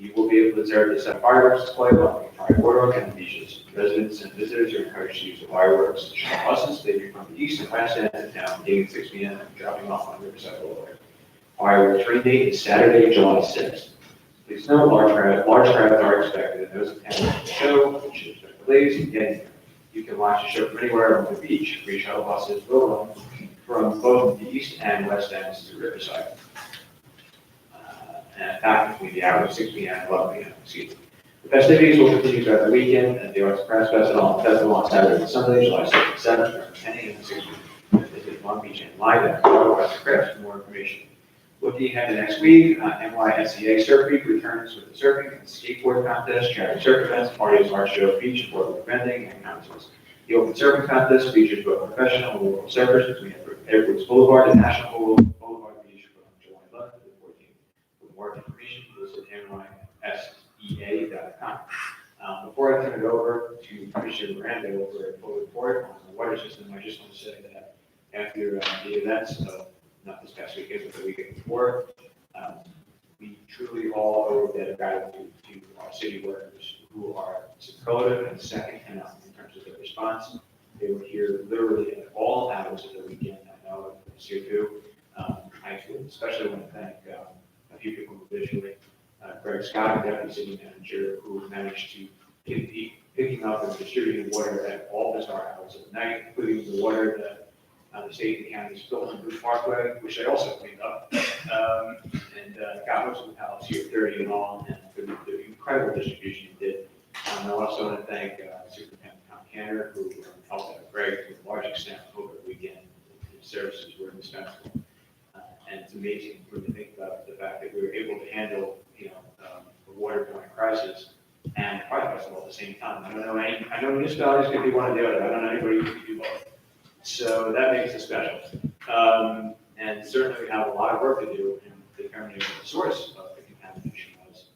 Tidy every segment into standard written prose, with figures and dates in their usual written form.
You will be able to observe the set fireworks display along the entire boardwalk and the beaches. Residents and visitors are encouraged to use the fireworks shuttle buses leaving from the east and west ends of town beginning at 6 p.m. and dropping off on Riverside Boulevard. Fireworks rain date is Saturday, July 6th. Please note, large crowds are expected, and those attending the show should expect delays in getting there. You can watch the show from anywhere on the beach. Free shuttle buses will run from both the east and west ends to Riverside. And that between the hours of 6 p.m. and 11 p.m. The festivities will continue throughout the weekend at the Arts Press Festival on Saturday and Sunday, July 6th and 7th, from 10 a.m. to 6 p.m. Visit Long Beach and live at Arts Press for more information. Looking ahead to next week, NYSCA Surf Week returns with the surfing and skateboard contest, charity surf events, parties, art show, beach and boardwalk vending, and concerts. The Open Surfing Contest features both professional and local surfers between Edwards Boulevard and National Boulevard Beach from July 11th to the 14th. For more information, visit nysea.com. Before I turn it over to Commissioner Miranda for a full report on the water system, I just want to say that after the events of not this past weekend, but the weekend before, we truly all owe a debt of gratitude to our city workers who are superlative and second to none in terms of their response. They were here literally at all hours of the weekend. I know it's here too. I especially want to thank a few people individually. Greg Scott, Deputy City Manager, who managed to keep picking up and distributing water at all bizarre hours of the night, including the water that the state and the county spilled on Bruce Parkway, which they also cleaned up, and got most of the pallets here 30 in all, and the incredible distribution he did. I also want to thank Superintendent Tom Cantor, who helped out Greg to a large extent over the weekend. His services were indispensable. And it's amazing when you think about the fact that we were able to handle, the waterborne crisis and the Pride Festival at the same time. I know municipalities could do one or the other. I don't know anybody who could do both. So that makes it special. And certainly we have a lot of work to do in determining what the source of the contamination was.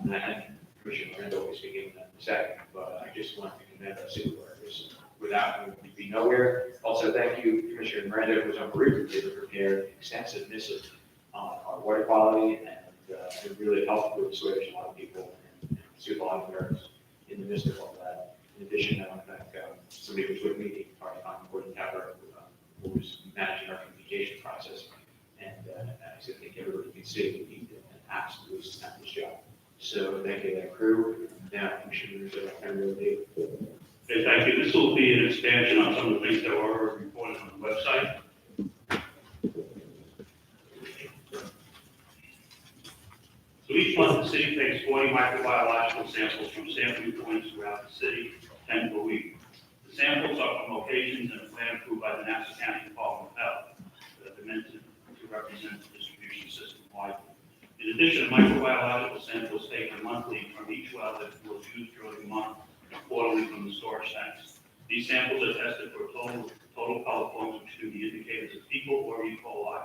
And I think Commissioner Miranda will be speaking in a second, but I just want to commend our city workers. Without them, we'd be nowhere. Also, thank you, Commissioner Miranda, who was on Peru, to prepare an extensive missive on our water quality, and it really helped with assuage a lot of people and soothe a lot of nerves in the midst of all that. In addition, I want to thank somebody who was with me, our Gordon Tapper, who was managing our communication process. And I think everybody can see we need an absolute this job. So thank you to that crew. Now, Commissioners, I really Okay, thank you. This will be an expansion on some of the things that were reported on the website. So each month, the city takes 40 microbiological samples from sampling points throughout the city, 10 per week. The samples are from locations and a plan approved by the Nassau County Department of Health that are meant to represent the distribution system widely. In addition, microbiological samples taken monthly from each well that was used during the month and quarterly from the storage tanks. These samples are tested for total color forms, which can be indicators of fecal or E. coli.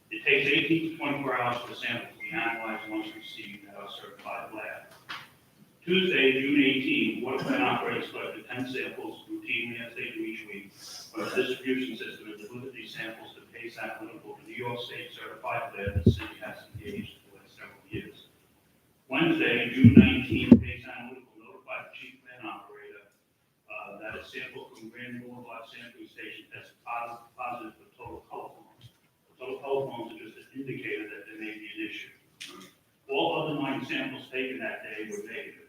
It takes 18 to 24 hours for the sample to be analyzed once received at our certified lab. Tuesday, June 18, water plant operators collected 10 samples routinely as they do each week from the distribution system and delivered these samples to Pace Analytical, the New York State certified lab that the city has engaged for the last several years. Wednesday, June 19, Pace Analytical notified the chief plant operator that a sample from Grand Boulevard sampling station tested positive for total color forms. Total color forms are just an indicator that there may be an issue. All other 9 samples taken that day were negative.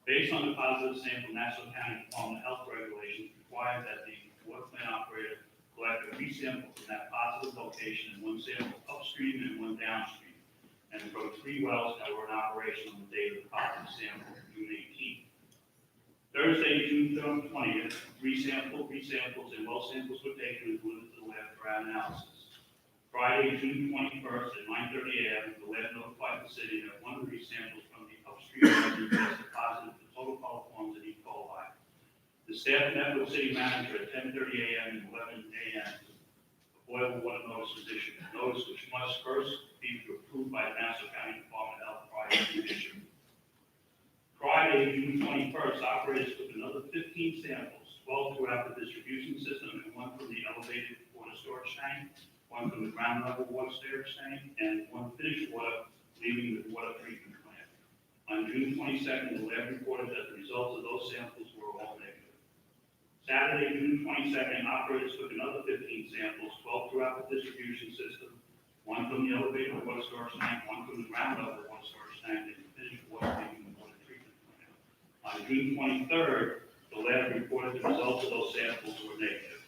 Based on the positive sample, Nassau County Department of Health regulations require that the water plant operator collect a resample from that positive location and 1 sample upstream and 1 downstream, and from 3 wells that were in operation on the date of the positive sample, June 18th. Thursday, June 20th, 3 samples and well samples were taken and delivered to the lab for analysis. Friday, June 21st at 9:30 a.m., the lab notified the city that 1 of these samples from the upstream was tested positive for total color forms and E. coli. The staff met with city manager at 10:30 a.m. and 11 a.m. A boil water notice was issued. A notice which must first be approved by the Nassau County Department of Health prior to issue. Friday, June 21st, operators took another 15 samples, 12 throughout the distribution system and 1 from the elevated water storage tank, 1 from the ground level water storage tank, and 1 finished water leaving the water treatment plant. On June 22nd, the lab reported that the results of those samples were all negative. Saturday, June 22nd, operators took another 15 samples, 12 throughout the distribution system, one from the elevator water storage tank, one from the ground level water storage tank, and finished water leaving the water treatment plant. On June 23rd, the lab reported the results of those samples were negative.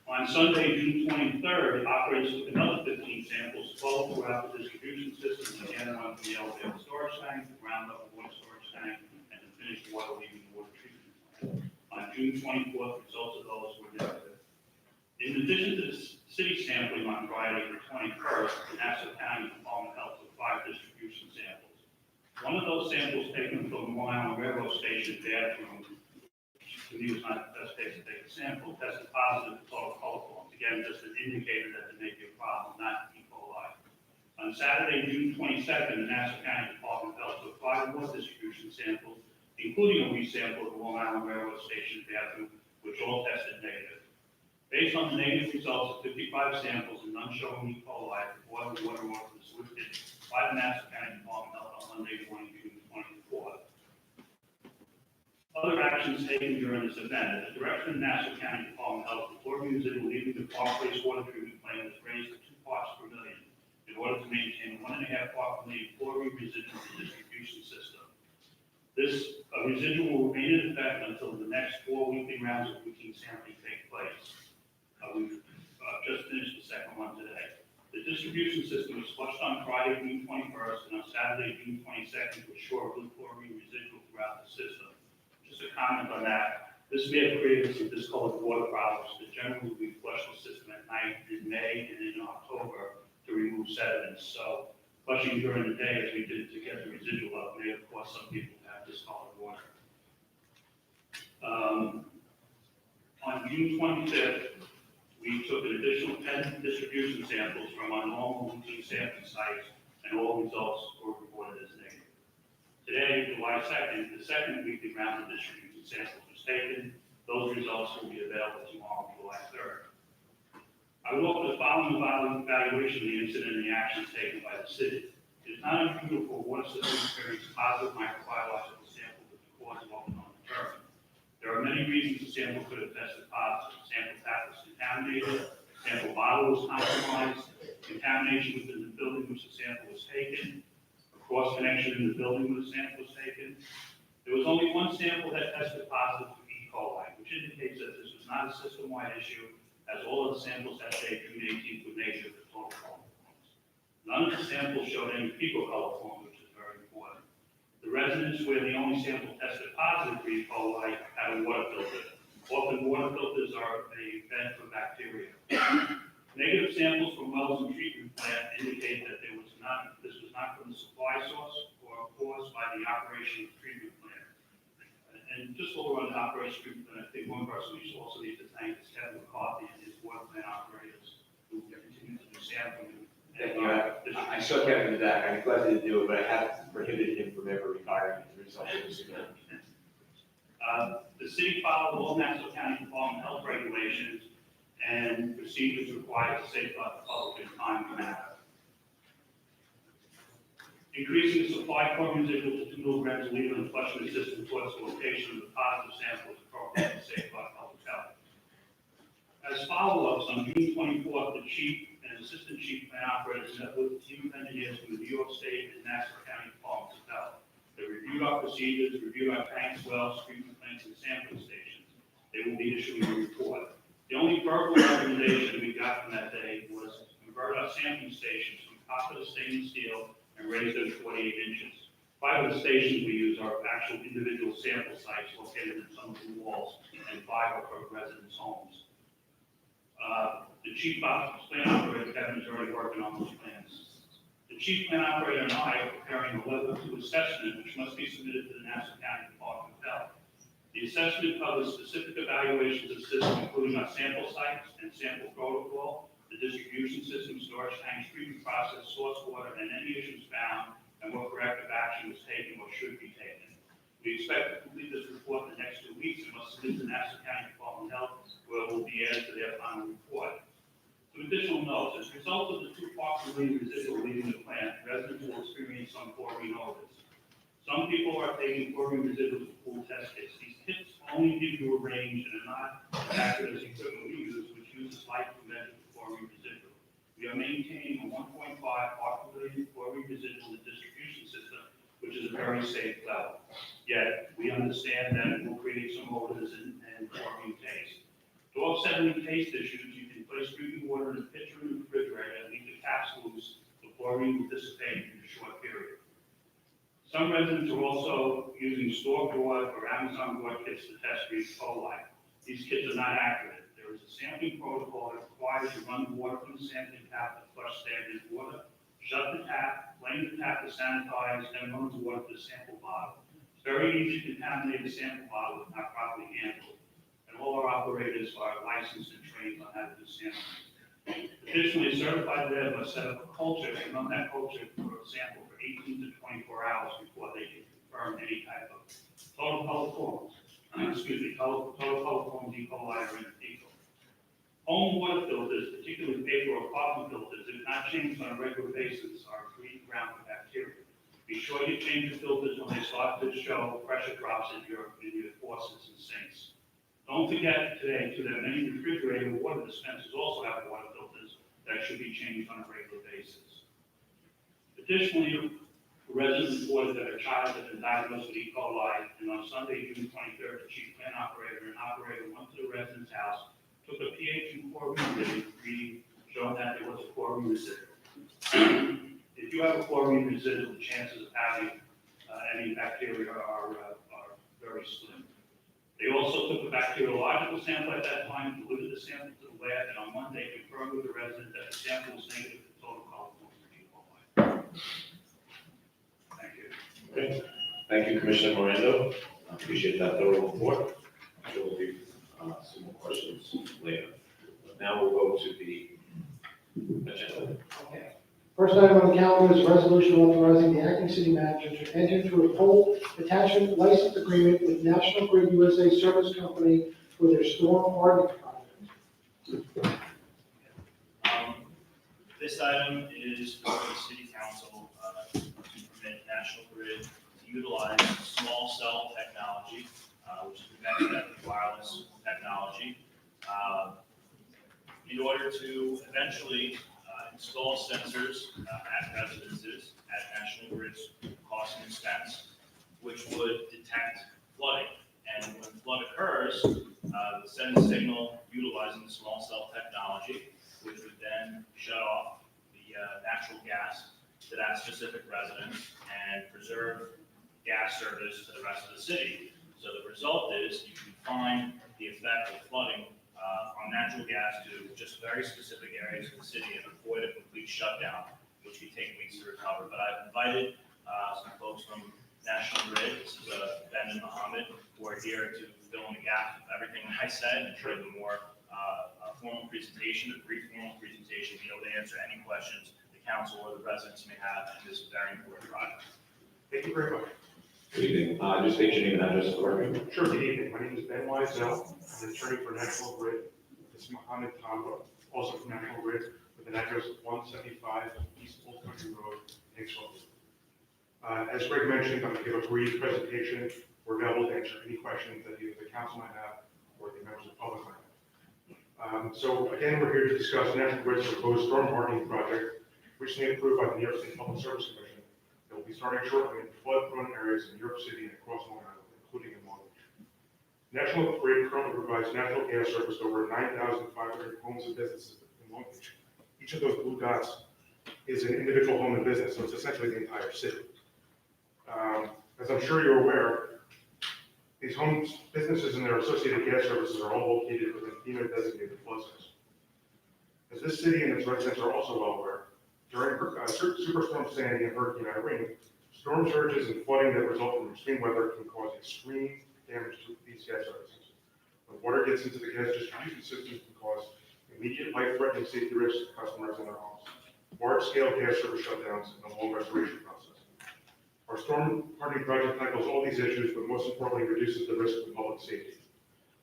On Sunday, June 23rd, operators took another 15 samples, 12 throughout the distribution system, again, one from the elevator storage tank, the ground level water storage tank, and the finished water leaving the water treatment plant. On June 24th, results of those were negative. In addition to the city sampling on Friday, the 21st, the Nassau County Department of Health took 5 distribution samples. One of those samples taken from the Long Island Railroad Station bathroom, to me was not the best case to take a sample, tested positive for total coliforms. Again, just an indicator that there may be a problem, not E. coli. On Saturday, June 22nd, the Nassau County Department of Health took 5 more distribution samples, including a resample of the Long Island Railroad Station bathroom, which all tested negative. Based on the negative results of 55 samples and none showing E. coli, the boiling water order was lifted by the Nassau County Department of Health on Monday morning, June 24th. Other actions taken during this event, at the direction of the Nassau County Department of Health, the chlorine residual leaving the Park Place water treatment plant was raised to 2 parts per million in order to maintain 1.5 part per million chlorine residual in the distribution system. This residual will remain in effect until the next 4 weekly rounds of routine sampling take place. We've just finished the second one today. The distribution system was flushed on Friday, June 21st, and on Saturday, June 22nd, to assure blue chlorine residual throughout the system. Just a comment on that. This may have created some discolored water problems, but generally we flush the system at night in May and in October to remove sediments. So flushing during the day, as we did to get the residual up, may have caused some people to have discolored water. On June 25th, we took an additional 10 distribution samples from our normal routine sampling sites, and all results were reported as negative. Today, July 2nd, the second weekly round of distribution samples was taken. Those results will be available tomorrow, July 3rd. I will offer the following evaluation of the incident and the actions taken by the city. It is not unusual for a water system to experience positive microbiological sample with the cause of what was undetermined. There are many reasons the sample could have tested positive. Sample tap was contaminated, sample bottle was compromised, contamination within the building which the sample was taken, a cross connection in the building where the sample was taken. There was only one sample that tested positive for E. coli, which indicates that this was not a system-wide issue, as all of the samples that day, June 18th, were negative for total coliforms. None of the samples showed any fecal coliform, which is very important. The residents where the only sample tested positive for E. coli had a water filter. Often water filters are a vent for bacteria. Negative samples from wells and treatment plant indicate that this was not from the supply source or caused by the operation of the treatment plant. And just over on the operation treatment plant, I think one person we should also need to thank is Kevin McCarthy and his water plant operators who continue to do sampling. Thank you. I saw Kevin in the back. I neglected to do it, but I have prohibited him from ever retiring as a result of this event. The city followed all Nassau County Department of Health regulations and procedures required to safeguard the public in a timely manner. Increasing the supply chlorine residual to 2 milligrams a liter and flushing the system towards the location of the positive sample is appropriate to safeguard public health. As follow-ups, on June 24th, the chief and assistant chief plant operators met with a team of engineers from the New York State and Nassau County Departments of Health. They reviewed our procedures, reviewed our tanks, wells, treatment plants, and sampling stations. They will be issuing a report. The only verbal recommendation we got from that day was to convert our sampling stations from copper to stainless steel and raise them 48 inches. 5 of the stations we use are actual individual sample sites located in some of the walls, and 5 are for residents' homes. The chief plant operator, Kevin, is already working on those plans. The chief plant operator and I are preparing a level 2 assessment, which must be submitted to the Nassau County Department of Health. The assessment covers specific evaluations of the system, including our sample sites and sample protocol, the distribution system, storage tanks, treatment process, source water, and any issues found, and what corrective action was taken or should be taken. We expect to complete this report in the next 2 weeks and must submit to the Nassau County Department of Health, where it will be added to their final report. Some additional notes: as a result of the 2 parts of the residual leaving the plant, residents will experience eliminate some chlorine odors. Some people are taking chlorine residuals for pool test kits. These kits only give you a range and are not as accurate as the equipment we use, which uses light to measure the chlorine residual. We are maintaining a 1.5 populated chlorine residual distribution system, which is a very safe level. Yet, we understand that it will create some odors and chlorine taste. To offset any taste issues, you can place drinking water in a pitcher in the refrigerator and leave the caps loose. The chlorine will dissipate in a short period. Some residents are also using store-bought or Amazon-bought kits to test for E. coli. These kits are not accurate. There is a sampling protocol that requires you run the water from the sampling tap to flush stagnant water, shut the tap, flame the tap to sanitize, then run the water to the sample bottle. It's very easy to contaminate the sample bottle if not properly handled. And all our operators are licensed and trained on how to do sampling. Additionally, a certified lab must set up a culture and run that culture for a sample for 18 to 24 hours before they can confirm any type of total coliforms, total coliforms, E. coli, or any fecal. Home water filters, particularly paper or carbon filters, if not changed on a regular basis, are a breeding ground for bacteria. Be sure you change the filters when they start to show pressure drops in your faucets and sinks. Don't forget today too that many refrigerator water dispensers also have water filters that should be changed on a regular basis. Additionally, a resident reported that a child had been diagnosed with E. coli, and on Sunday, June 23rd, the chief plant operator and operator went to the resident's house, took a pH and chlorine reading, showing that there was a chlorine residual. If you have a chlorine residual, the chances of having any bacteria are very slim. They also took a bacteriological sample at that time, delivered the sample to the lab, and on Monday confirmed with the resident that the sample was negative for total coliforms for E. coli. Thank you. Okay. Thank you, Commissioner Morando. I appreciate that thorough report. There will be some more questions later. But now we'll go to the agenda. Okay. First item on the calendar is a resolution authorizing the acting city manager to enter into a pole attachment license agreement with National Grid USA Service Company for their storm hardening project. This item is for the city council to permit National Grid to utilize small cell technology, which is the next wireless technology, in order to eventually install sensors at residences at National Grid's cost and expense, which would detect flooding. And when flood occurs, send a signal utilizing the small cell technology, which would then shut off the natural gas to that specific residence and preserve gas service to the rest of the city. So the result is you confine the effect of flooding on natural gas to just very specific areas of the city and avoid a complete shutdown, which could take weeks to recover. But I've invited some folks from National Grid, this is Ben and Mohammed, who are here to fill in the gap of everything I said and show the more formal presentation, a brief formal presentation, be able to answer any questions the council or the residents may have in this very important project. Thank you very much. Good evening. Just state your name and address for the record. Sure, good evening. My name is Ben Wiesel. I'm an attorney for National Grid. This is Mohammed Tamba, also from National Grid, with an address of 175 East Old Country Road, Hicksville. As Greg mentioned, I'm going to give a brief presentation. We're available to answer any questions that either the council might have or the members of the public might have. So again, we're here to discuss National Grid's proposed storm hardening project, recently approved by the New York State Public Service Commission. It will be starting shortly in flood-prone areas in New York City and across Long Island, including in Long Beach. National Grid currently provides natural gas service to over 9,500 homes and businesses in Long Beach. Each of those blue dots is an individual home and business, so it's essentially the entire city. As I'm sure you're aware, these homes, businesses, and their associated gas services are all located within FEMA-designated flood zones. As this city and its residents are also well aware, during Superstorm Sandy and Hurricane Irene, storm surges and flooding that result from extreme weather can cause extreme damage to these gas services. When water gets into the gas distribution systems, can cause immediate life-threatening safety risks to customers and their homes, large-scale gas service shutdowns, and a long restoration process. Our storm hardening project tackles all these issues, but most importantly, reduces the risk to public safety.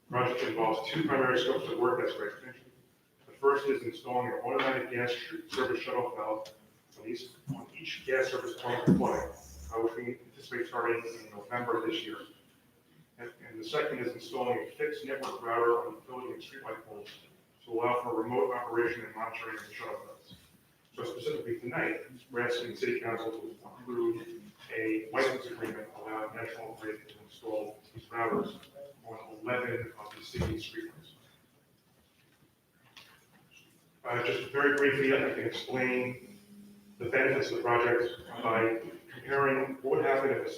The project involves two primary scopes of work, as Greg mentioned. The first is installing an automatic gas service shutoff valve on each gas service prone to flooding, which we anticipate starting in November of this year. And the second is installing a fixed network router on utility and streetlight poles to allow for remote operation and monitoring of the shut-off routes. So specifically tonight, we're asking City Council to approve a license agreement allowing National Grid to install these routers on 11 of the city's streetlights. Just very briefly, I can explain the benefits of the project by comparing what would happen if a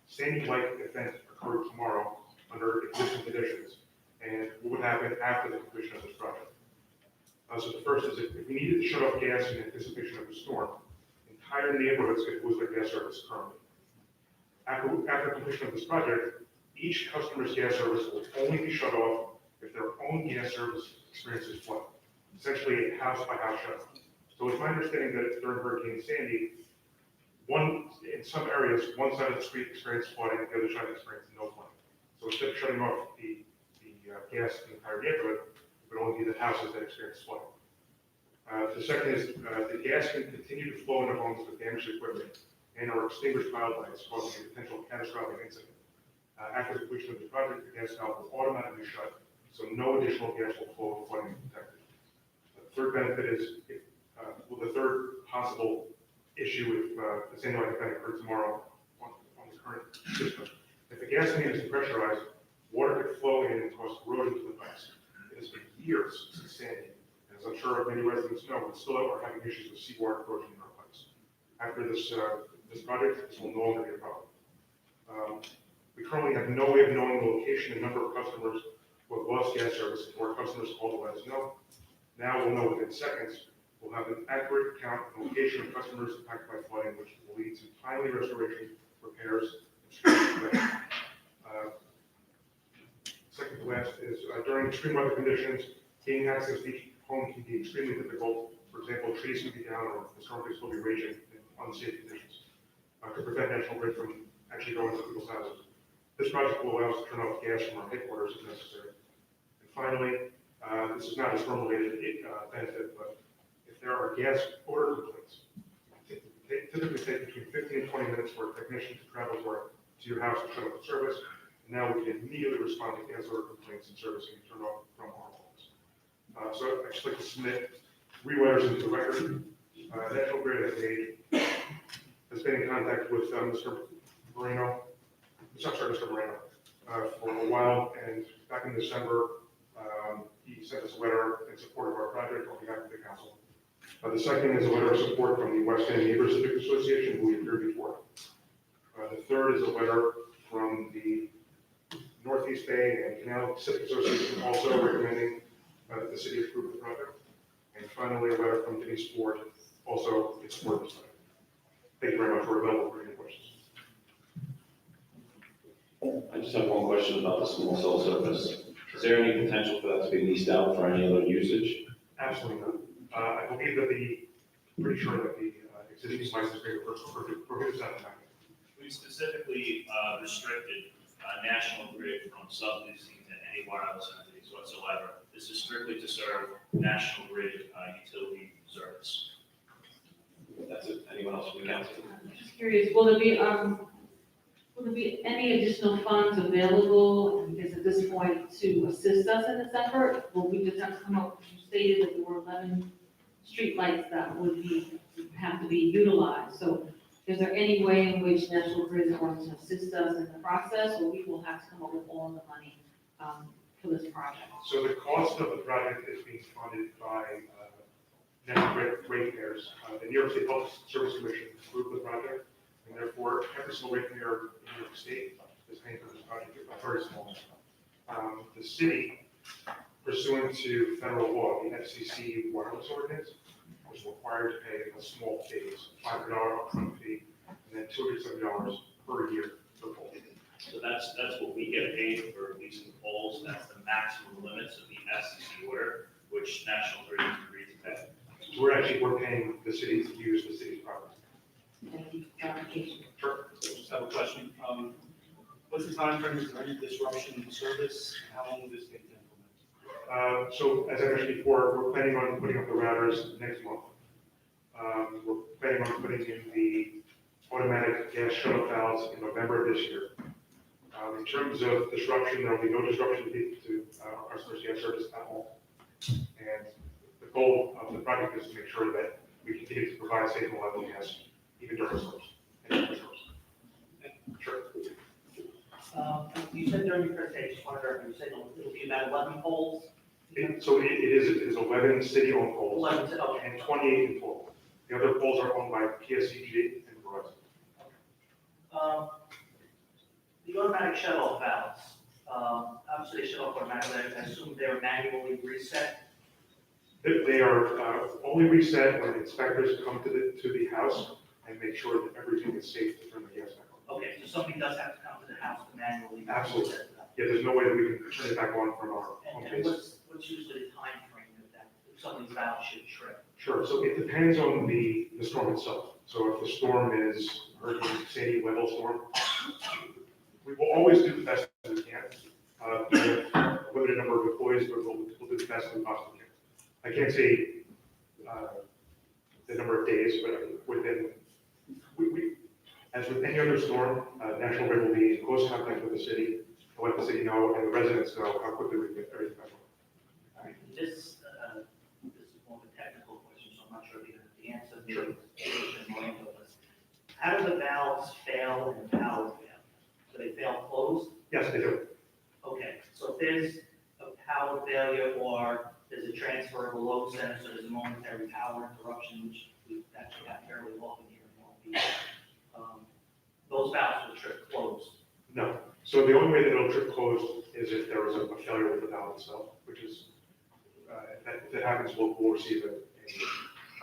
Sandy-like event occurred tomorrow under existing conditions, and what would happen after the completion of this project. So the first is if we needed to shut off gas in anticipation of a storm, entire neighborhoods could lose their gas service currently. After completion of this project, each customer's gas service will only be shut off if their own gas service experiences flood, essentially a house-by-house shut. So it's my understanding that during Hurricane Sandy, in some areas, one side of the street experienced flooding, the other side experienced no flooding. So instead of shutting off the gas in the entire neighborhood, it would only be the houses that experienced flooding. The second is the gas can continue to flow into homes with damaged equipment and or extinguished pilot lights, causing a potential catastrophic incident. After the completion of the project, the gas valve will automatically shut, so no additional gas will flow if flooding is detected. The third benefit is, the third possible issue if the same like event occurred tomorrow on the current system. If the gas main is depressurized, water could flow in and cause corrosion to the pipes. It has been years since Sandy, and as I'm sure many residents know, we still are having issues with seawater corrosion in our pipes. After this project, this will no longer be a problem. We currently have no way of knowing the location and number of customers who have lost gas service until our customers call to let us know. Now we'll know within seconds. We'll have an accurate count and location of customers impacted by flooding, which will lead to timely restoration, repairs, and street prevention. Second to last is during extreme weather conditions, gaining access to each home can be extremely difficult. For example, trees can be down or the storm could still be raging in unsafe conditions. To prevent National Grid from actually going to people's houses. This project will allow us to turn off gas from our headquarters if necessary. And finally, this is not a storm-related benefit, but if there are gas odor complaints, it typically take between 15 and 20 minutes for a technician to travel to your house to shut off the service. And now we can immediately respond to gas odor complaints and servicing and turn off from our homes. So I'd just like to submit 3 letters into the record. National Grid has been in contact with Mr. Moreno, Mr. Moreno, for a while, and back in December, he sent us a letter in support of our project on behalf of the council. The second is a letter of support from the West End Neighbors Civic Association, who we appeared before. The third is a letter from the Northeast Bay and Canal Civic Association, also recommending that the city approve the project. And finally, a letter from Denise Ford, also in support of this project. Thank you very much. We're available for any questions. I just have one question about the small cell service. Is there any potential for that to be leased out for any other usage? Absolutely not. I believe that pretty sure that the existing license agreement prohibits that. We specifically restricted National Grid from subleasing to any wireless entities whatsoever. This is strictly to serve National Grid utility service. That's it. Anyone else from the council? Just curious, will there be any additional funds available, I guess at this point, to assist us in this effort? Will we just have to come up, you stated that there were 11 streetlights that would have to be utilized. So is there any way in which National Grid is going to assist us in the process, or we will have to come up with all the money for this project? So the cost of the project is being funded by National Grid ratepayers. The New York State Public Service Commission approved the project, and therefore every single ratepayer in New York State is paying for this project, a very small amount. The city, pursuant to federal law, the FCC wireless ordinance, was required to pay a small fee, $500 upfront fee, and then $270 per year per pole. So that's what we get paid for leasing poles. That's the maximum limits of the FCC order, which National Grid has agreed to pay. So we're paying the city to use the city's property. Thank you for clarification. Sure. I just have a question. What's the time frame? Is there any disruption in the service? How long will this take to implement? So as I mentioned before, we're planning on putting up the routers next month. We're planning on putting in the automatic gas shut-off valves in November of this year. In terms of disruption, there will be no disruption to our customers' gas service at all. And the goal of the project is to make sure that we continue to provide safe and reliable gas even during storms. And after storms. Sure. You said during your presentation, you said it'll be about 11 poles? So it is 11 city-owned poles 11, okay. and 28 in total. The other poles are owned by PSEG and Verizon. The automatic shut-off valves, obviously they shut off automatically, I assume they're manually reset? They are only reset when inspectors come to the house and make sure that everything is safe to turn the gas back on. Okay, so somebody does have to come to the house to manually. Absolutely. reset that. Yeah, there's no way that we can turn it back on from our home And base. what's usually the time frame of that, if somebody's valve should trip? Sure, so it depends on the storm itself. So if the storm is Hurricane Sandy level storm, we will always do the best that we can. We have a limited number of employees, but we'll do the best we possibly can. I can't say the number of days, but within, as with any other storm, National Grid will be in close contact with the city, to let the city know and the residents know how quickly we can get everything back on. All right, this is more of a technical question, so I'm not sure if you have the answer. Sure. How do the valves fail and power fail? Do they fail closed? Yes, they do. Okay, so if there's a power failure or there's a transfer of a load center, so there's a momentary power interruption, which we've actually got fairly often here in Long Beach, those valves will trip closed. No. So the only way that it'll trip closed is if there was a failure with the valve itself, which is, if that happens, we'll receive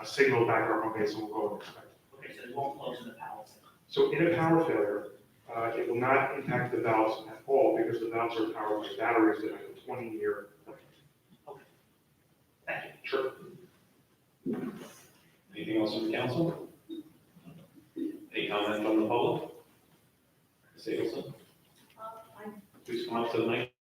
a signal back at our home base and we'll go and inspect. Okay, so it won't close in the power center. So in a power failure, it will not impact the valves at all because the valves are powered by batteries that have a 20-year life. Thank you. Sure. Anything else from the council? Any comment from the public? Ms. Abelson? Please come up to the mic.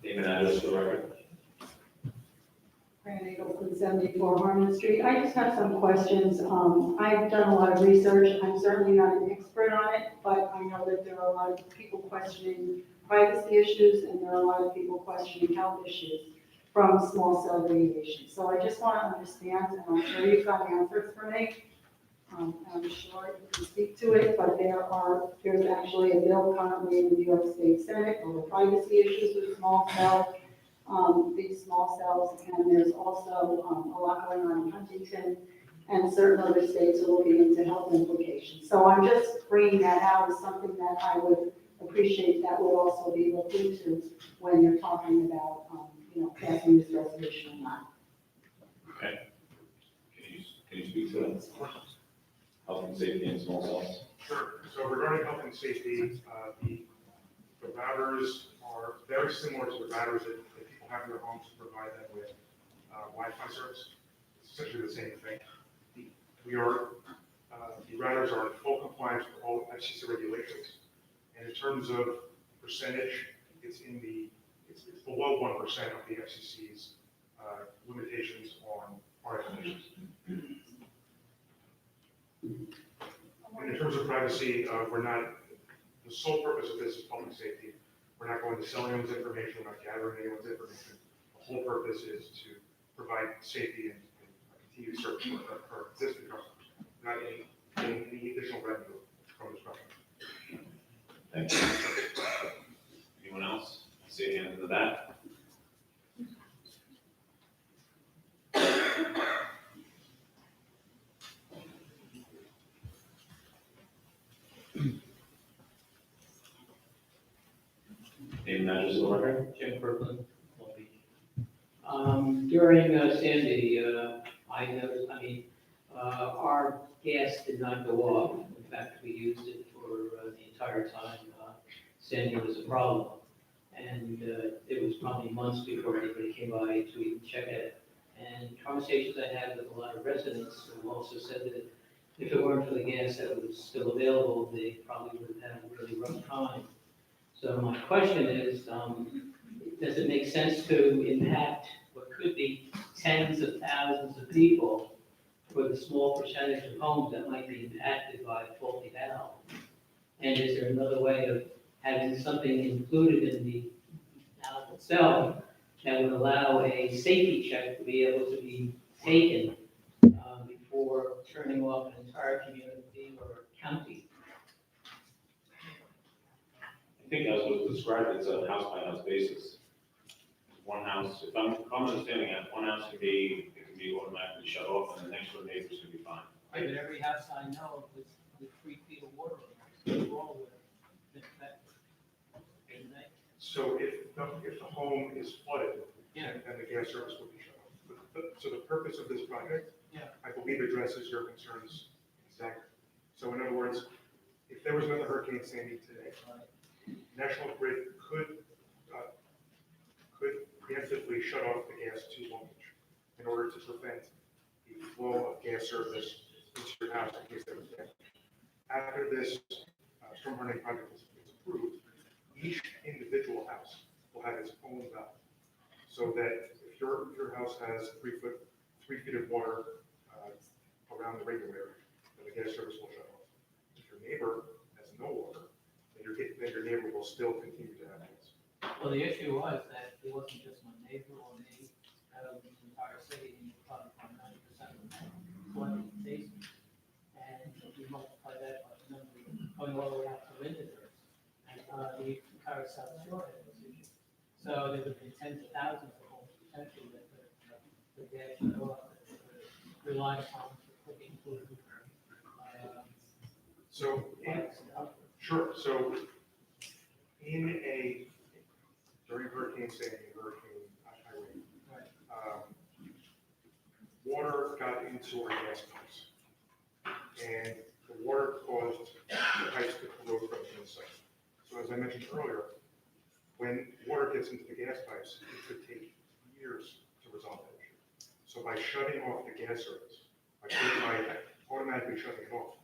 Name and address for the record. Fran Eagleson, 74 Harmon Street. I just have some questions. I've done a lot of research. I'm certainly not an expert on it, but I know that there are a lot of people questioning privacy issues and there are a lot of people questioning health issues from small cell radiation. So I just want to understand, and I'm sure you've got answers for me. I'm sure you can speak to it, but there's actually a bill currently in the New York State Senate over privacy issues with small cells. These small cells, and there's also a lot going on in Huntington, and certain other states are looking into health implications. So I'm just bringing that out as something that I would appreciate that would also be looked into when you're talking about, passing this resolution or not. Okay. Can you speak to that? Health and safety in small cells? Sure. So regarding health and safety, the routers are very similar to the routers that people have in their homes to provide them with Wi-Fi service. It's essentially the same thing. The routers are in full compliance with all FCC regulations. And in terms of percentage, it's below 1% of the FCC's limitations on RF emissions. And in terms of privacy, the sole purpose of this is public safety. We're not going to sell anyone's information, we're not gathering anyone's information. The whole purpose is to provide safety and continued service for existing customers, not any additional revenue from this project. Thank you. Anyone else? I see a hand in the back. Name and address for the record. Jim Kirkland, Long Beach. During Sandy, I noticed, our gas did not go off. In fact, we used it for the entire time Sandy was a problem. And it was probably months before anybody came by to even check it. And conversations I had with a lot of residents who also said that if it weren't for the gas that was still available, they probably would have had a really rough time. So So my question is, does it make sense to impact what could be tens of thousands of people for the small percentage of homes that might be impacted by a faulty valve? And is there another way of having something included in the valve itself that would allow a safety check to be able to be taken before turning off an entire community or county? I think as was described, it's a house-by-house basis. One house, if I'm understanding it, one house can be automatically shut off, and the next door neighbors can be fine. But every house I know with 3 feet of water, they're all with that. So if the home is flooded, then the gas service will be shut off. So the purpose of this project, I believe, addresses your concerns exactly. So in other words, if there was another Hurricane Sandy today, National Grid could preemptively shut off the gas to Long Beach in order to prevent the flow of gas service into your house in case there was damage. After this storm hardening project is approved, each individual house will have its own valve. So that if your house has 3 feet of water around the regulator, then the gas service will shut off. If your neighbor has no water, then your neighbor will still continue to have gas. Well, the issue was that it wasn't just my neighbor or me, out of the entire city, and you probably find 90% of them flooding basements. And if you multiply that by the number going all the way out to Windsor, and the entire South Shore had this issue. So there would be tens of thousands of homes potentially that the gas shut off, that could rely upon for cooking food. So, sure, so during Hurricane Sandy, Hurricane Irene, water got into our gas pipes. And the water caused the pipes to corrode from the inside. So as I mentioned earlier, when water gets into the gas pipes, it could take years to resolve that issue. So by shutting off the gas service, by automatically shutting it off,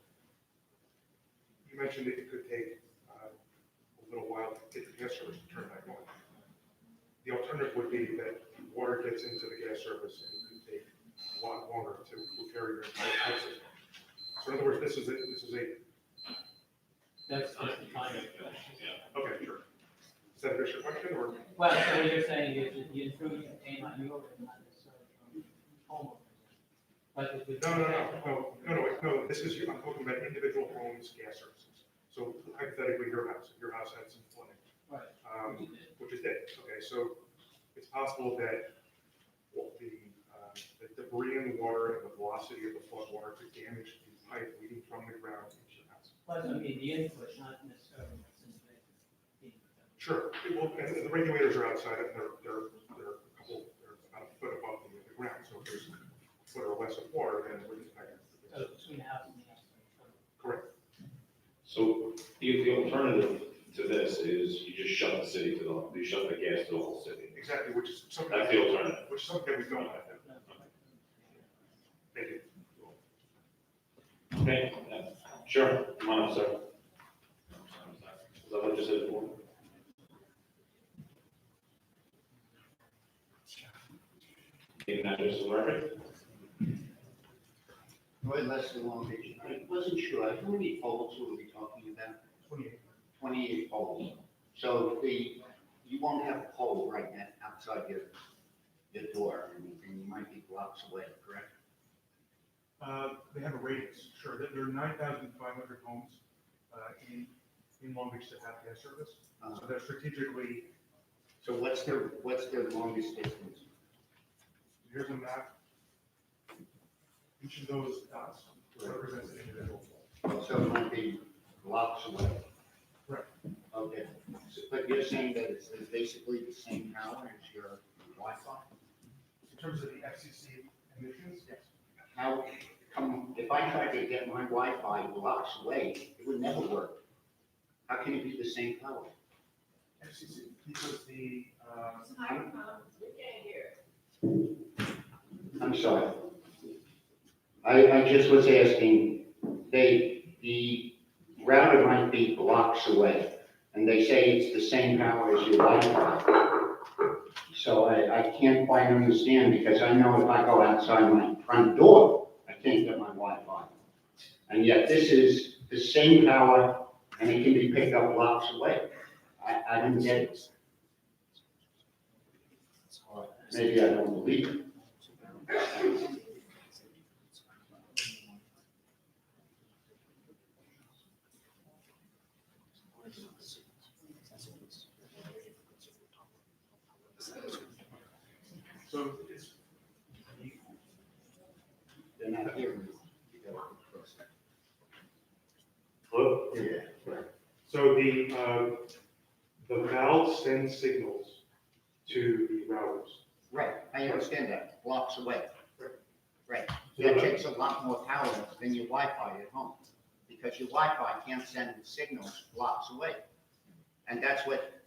you mentioned that it could take a little while to get the gas service to turn back on. The alternative would be that water gets into the gas service and it could take a lot longer to repair your entire pipe system. So in other words, this is a. That's just the time. Okay, sure. Is that your question, or? Well, so what you're saying is that the intrusion came on your end, not necessarily from homeowners. But if we. No, this is, I'm talking about individual homes, gas services. So hypothetically, your house had some flooding. Right. Which is dead. Okay, so it's possible that the debris in the water and the velocity of the flood water could damage the pipe leading from the ground into your house. Plus, I mean, the input, not necessarily what's in the basement. Sure. Well, and the regulators are outside, and they're about a foot above the ground, so if there's a foot or less of water, then it would impact. So between the house and the house. Correct. So the alternative to this is you just shut the city you shut the gas to the whole city. Exactly, which is something. That's the alternative. Which is something that we don't have to. Thank you. Okay, sure, come on up, sir. Is that what you said before? Name and address of record? Roy Lester, Long Beach. I wasn't sure, how many poles were we talking about? 28. 28 poles. So you won't have a pole right now outside your door, and you might be blocks away, correct? They have a radius, sure. There are 9,500 homes in Long Beach that have gas service. So they're strategically, So what's their longest distance? here's a map. Each of those dots represents an individual pole. So it might be blocks away. Correct. Okay. But you're saying that it's basically the same power as your Wi-Fi? In terms of the FCC emissions, yes. How come, if I tried to get my Wi-Fi blocks away, it would never work. How can it be the same power? FCC, because the, I'm sorry. I just was asking, the router might be blocks away, And they say it's the same power as your Wi-Fi. So I can't quite understand, because I know if I go outside my front door, I can't get my Wi-Fi. And yet this is the same power, and it can be picked up blocks away. I don't get it. Or maybe I don't believe it. So it's, They're not hearing you. hello? Yeah. So the valve sends signals to the routers. Right, I understand that, blocks away. Right, So that the- takes a lot more power than your Wi-Fi at home, because your Wi-Fi can't send signals blocks away. And that's what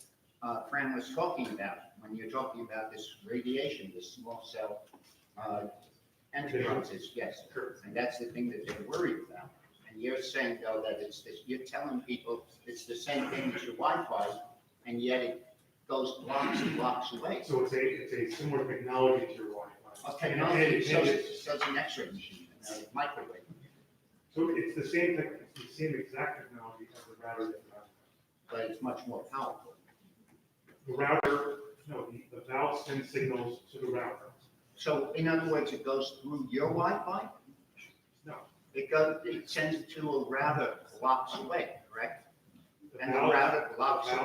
Fran was talking about, when you're talking about this radiation, this small cell enterprises, yes. Sure. And that's the thing that they're worried about. And you're saying, though, that it's this, you're telling people it's the same thing as your Wi-Fi, and yet it goes blocks and blocks away. So it's a similar technology to your Wi-Fi. Technology, so And it's an X-ray machine, a microwave. so it's the same, it's the same exact technology as the router that you have. But it's much more powerful. The router, no, the valve sends signals to the router. So in other words, it goes through your Wi-Fi? No. It sends it to a router blocks away, correct? The And the valve- router blocks the it.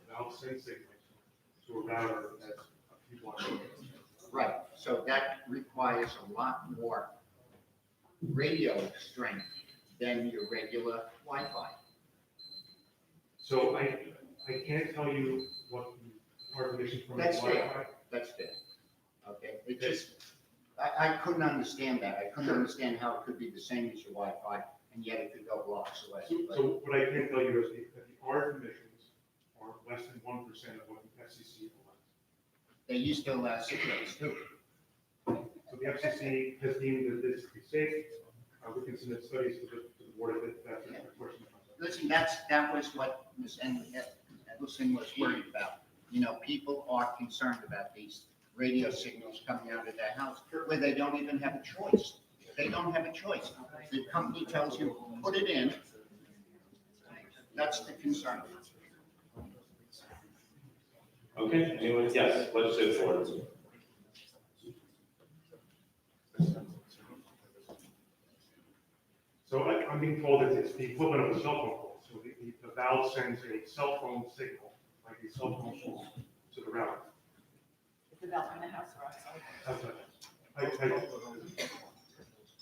valve sends signals to a router that's a few blocks away. Right, so that requires a lot more radio strength than your regular Wi-Fi. So I can't tell you what the hard conditions from the That's fair. Wi-Fi. That's fair. Okay, it just, I couldn't understand that. I couldn't understand how it could be the same as your Wi-Fi, and yet it could go blocks away. But- So what I can tell you is that the hard emissions are less than 1% of what the FCC allows. They used to allow cigarettes too. So the FCC has deemed that this to be safe. We can submit studies to the board if that's a question. Listen, that was what Ms. Edelson was worried about. You know, people are concerned about these radio signals coming out of their house where they don't even have a choice. They don't have a choice. The company tells you, put it in. That's the concern. Okay, anyone, yes, legislative forward. So I'm being told that it's the equivalent of a cell phone call. So the valve sends a cell phone signal, like a cell phone call, to the router. It's about in the house or outside. That's I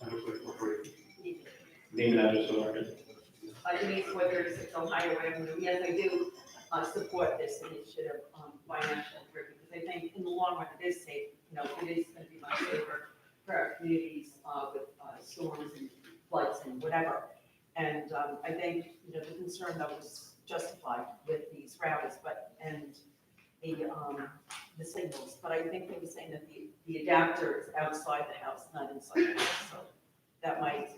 look like we're Name and address for the record. Denise Withers, it's Ohio Avenue. Yes, I do support this initiative by National Grid because I think in the long run it is safe. You know, it is going to be much safer for our communities with storms and floods and whatever. And I think, you know, the concern that was justified with these routers, and the signals. But I think they were saying that the adapter is outside the house, not inside the house. So that might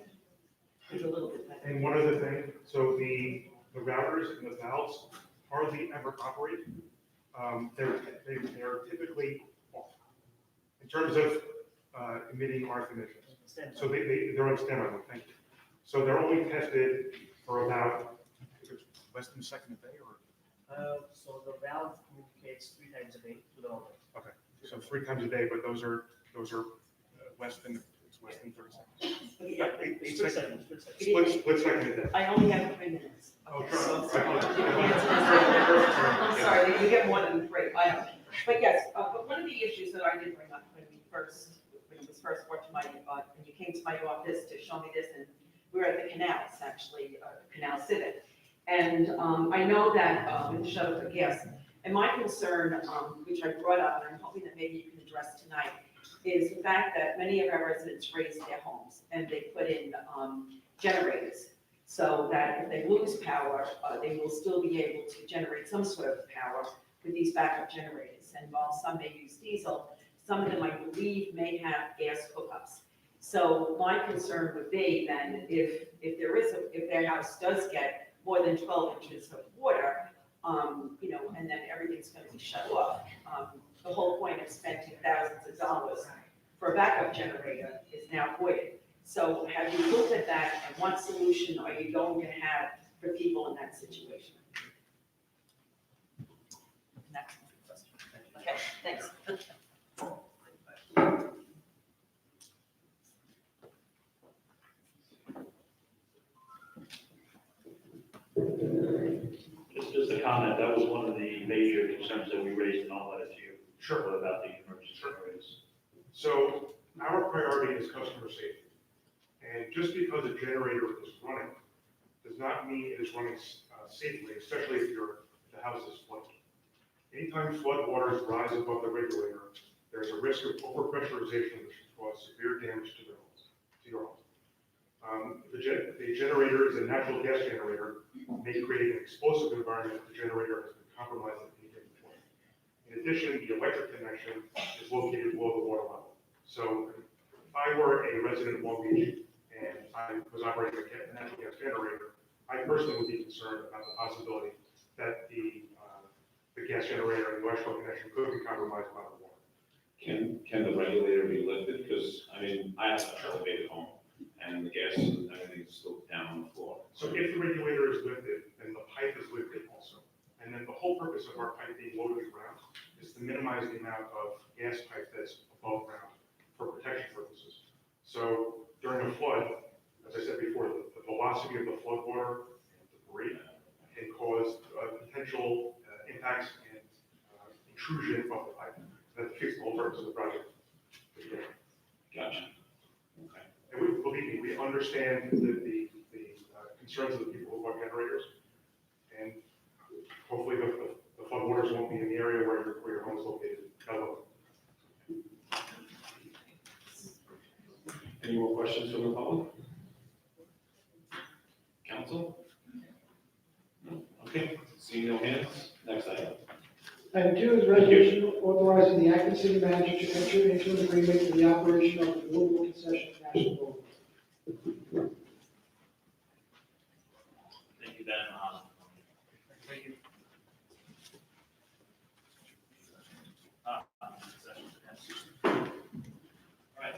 be a little bit better. And one other thing, so the routers and the valves hardly ever operate. They are typically off in terms of emitting RF emissions. So they're on standby mode, thank you. So they're only tested for about, less than a second a day, or? So the valve communicates 3 times a day to the owner. Okay, so 3 times a day, but those are less than 30 seconds. Yeah, Eight Split seconds. second, split second. Split second a day. I only have 3 minutes. Oh, Okay, sure. so I'm sorry. I'm sorry, you get more than 3, I don't know. But yes, but one of the issues that I did bring up when it was first brought to my, when you came to my office to show me this, and we were at the canals, actually, Canal Civic. And I know that with the shuttle for gas, and my concern, which I brought up, and I'm hoping that maybe you can address tonight, is the fact that many of our residents raise their homes and they put in generators so that if they lose power, they will still be able to generate some sort of power with these backup generators. And while some may use diesel, some of them, I believe, may have gas hookups. So my concern would be then if their house does get more than 12 inches of water, and then everything's gonna be shut off. The whole point of spending thousands of dollars for a backup generator is now voided. So have you looked at that, and what solution are you going to have for people in that situation? That's my question. Okay, thanks. Just a comment, that was one of the major concerns that we raised in our letter to you. Sure. About the emergency generators. So our priority is customer safety. And just because a generator is running does not mean it is running safely, especially if the house is flooded. Anytime flood waters rise above the regulator, there's a risk of overpressurization which can cause severe damage to your home. If the generator is a natural gas generator, it may create an explosive environment if the generator has been compromised at any given point. In addition, the electric connection is located below the water level. So if I were a resident of Long Beach and I was operating a natural gas generator, I personally would be concerned about the possibility that the gas generator and the electrical connection could be compromised by the water. Can the regulator be lifted? Because, I mean, I have an elevated home, and the gas and everything's still down on the floor. So if the regulator is lifted, then the pipe is lifted also. And then the whole purpose of our pipe being low to the ground is to minimize the amount of gas pipe that's above ground for protection purposes. So during a flood, as I said before, the velocity of the flood water and debris can cause potential impacts and intrusion of the pipe. That defeats the whole purpose of the project. Gotcha. Okay. And believe me, we understand the concerns of the people who bought generators. And hopefully the flood waters won't be in the area where your home is located. Hello. Any more questions from the public? Council? No? Okay, seeing no hands, next item. Item 2 is resolution authorizing the acting city manager to enter into an agreement for the operation of the Louisville concession national road. Thank you, Ben. Thank you. All right,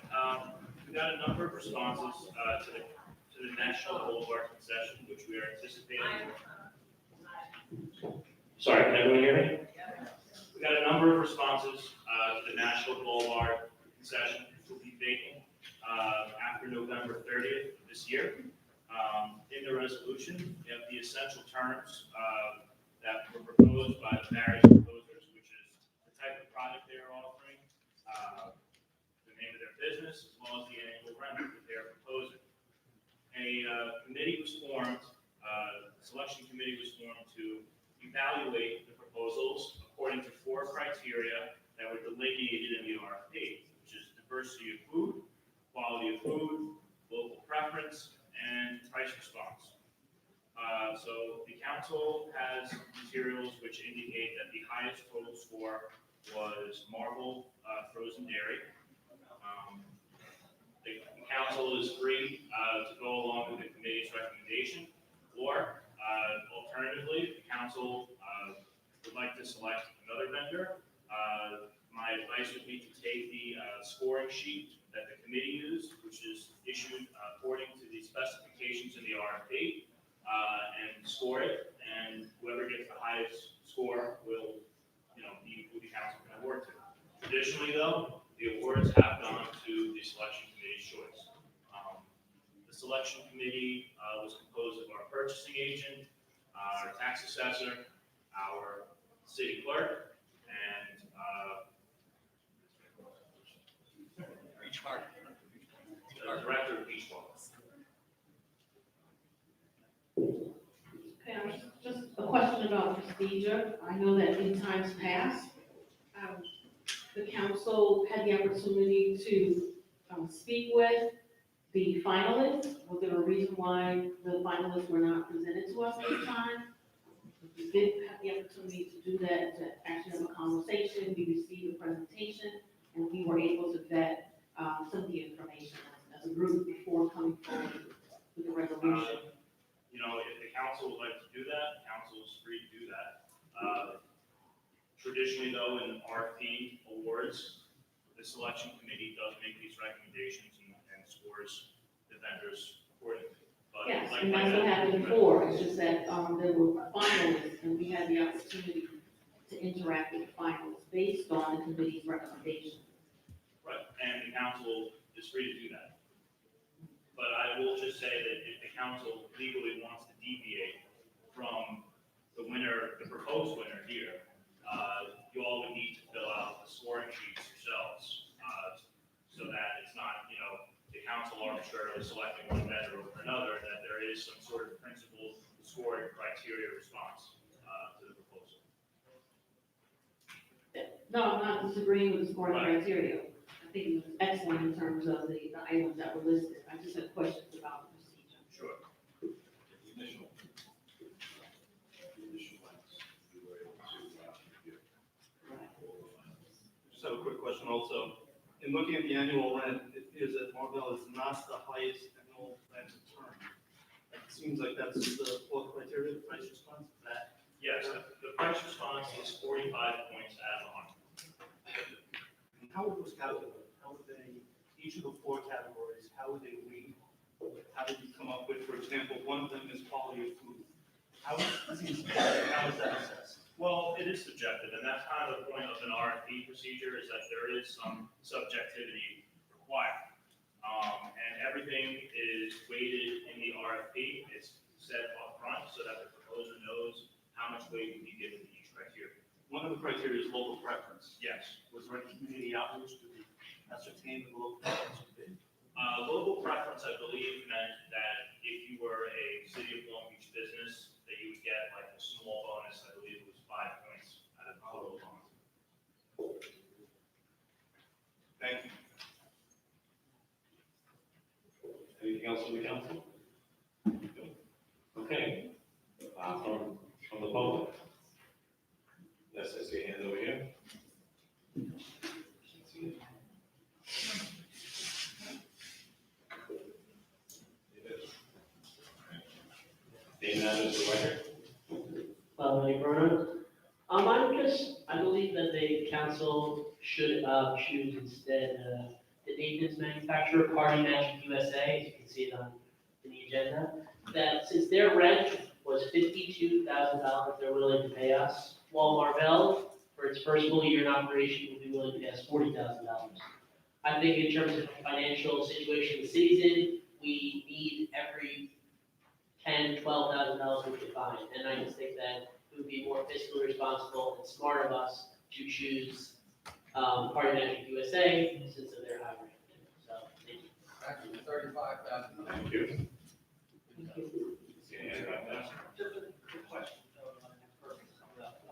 we got a number of responses to the National Boulevard concession, which we are anticipating. Sorry, can everyone hear me? We got a number of responses to the National Boulevard concession, which will be vacant after November 30th of this year. In the resolution, we have the essential terms that were proposed by the various proposers, which is the type of product they are offering, the name of their business, as well as the annual rent that they are proposing. A committee was formed, a selection committee was formed to evaluate the proposals according to 4 criteria that were delineated in the RFP, which is diversity of food, quality of food, local preference, and price response. So the council has materials which indicate that the highest total score was Marble Frozen Dairy. The council is free to go along with the committee's recommendation, or alternatively, the council would like to select another vendor. My advice would be to take the scoring sheet that the committee used, which is issued according to the specifications in the RFP, and score it, and whoever gets the highest score will, be who the council can award to. Traditionally, though, the awards have gone to the selection committee's choice. The selection committee was composed of our purchasing agent, our tax assessor, our city clerk, and the director of beach park. Okay, just a question about procedure. I know that in times past, the council had the opportunity to speak with the finalists. Was there a reason why the finalists were not presented to us this time? We did have the opportunity to do that, to actually have a conversation. We received a presentation, and we were able to vet some of the information as a group before coming forward with the resolution. If the council would like to do that, the council is free to do that. selection committee does make these recommendations and scores the vendors accordingly. But Yes, like and I that's what said, happened before, it's just that, there were finalists, and we had the opportunity to interact with the finalists based on the committee's recommendations. right, and the council is free to do that. But I will just say that if the council legally wants to deviate from the winner, the proposed winner here, you all would need to fill out the scoring sheets yourselves, so that it's not, the council arbitrarily selecting one vendor over another, that there is some sort of principled scoring criteria response, to the proposal. No, I'm not disagreeing with the scoring Right. criteria. I think it was excellent in terms of the items that were listed. I just had questions about the procedure. Sure. Initial. Initial ones, we were able to, review. Just have a quick question also. In looking at the annual rent, it appears that Marvell is not the highest annual rent in term. It seems like that's the fourth criteria, the price response, that. Yes, the price response is 45 points out of 100. And how would those calculated? How would they, each of the four categories, how would they weight? How did you come up with, for example, one of them is quality of food? How is that assessed? Well, it is subjective, and that's kind of the point of an RFP procedure, is that there is some subjectivity required. And everything is weighted in the RFP. It's set up front so that the proposer knows how much weight will be given to each criteria. One of the criteria is local preference. Yes. Was there any community outreach to ascertain the local preference would be? Local preference, I believe, meant that if you were a City of Long Beach business, that you would get like a small bonus, I believe it was 5 points out of the total bonus. Thank you. Anything else from the council? Okay, from the public. Yes, I see a hand over here. Name and address for the record. Lenny Bruno. I believe that the council should choose instead the Nathan's manufacturer, Party Magic USA, as you can see it on the agenda, that since their rent was $52,000, they're willing to pay us, while Marvell, for its first full year in operation, will be willing to pay us $40,000. I think in terms of the financial situation the city's in, we need every $10,000, $12,000 we could find. And I just think that it would be more fiscally responsible and smart of us to choose Party Magic USA since of their high rate. So, thank you. Actually, 35,000. Thank you. Thank you. See a hand right now. Just a quick question, on the next person coming up.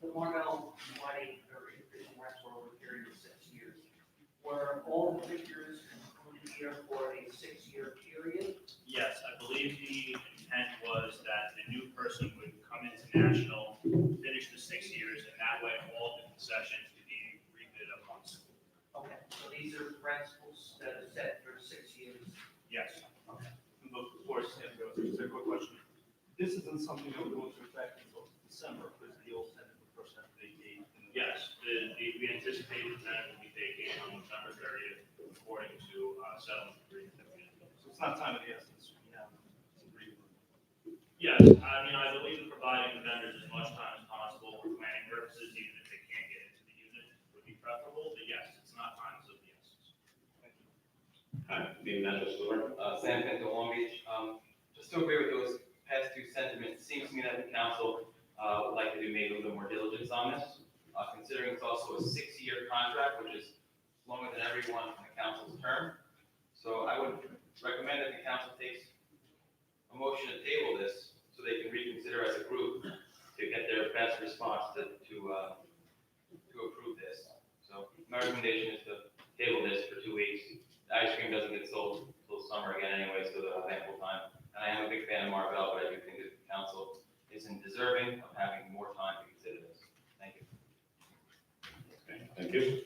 The Marvell money or increasing rents were over a period of 6 years. Were all the figures included here for a 6-year period? Yes, I believe the intent was that the new person would come into National, finish the 6 years, and that way all the concessions could be rebid at once. Okay, so these are rentals that are set for 6 years? Yes. Before Stan goes, just a quick question. This isn't something that would go into effect until December, because the old tenant would first have to vacate. Yes, we anticipate the tenant will be vacated on November 30th, according to settlement agreement that we had. So it's not time of the essence, we have some breathing room. Yes, I mean, I believe in providing the vendors as much time as possible for planning purposes, even if they can't get into the unit, would be preferable, but yes, it's not time of the essence. Hi, name and address for the record. Sam Pinto, Long Beach. Just to agree with those past two sentiments, it seems to me that the council would like to do maybe a little more diligence on this, considering it's also a 6-year contract, which is longer than everyone in the council's term. So I would recommend that the council takes a motion to table this so they can reconsider as a group to get their best response to approve this. So my recommendation is to table this for 2 weeks. The ice cream doesn't get sold till summer again anyway, so they'll have ample time. And I am a big fan of Marvell, but I do think that the council isn't deserving of having more time to consider this. Thank you. Okay, thank you.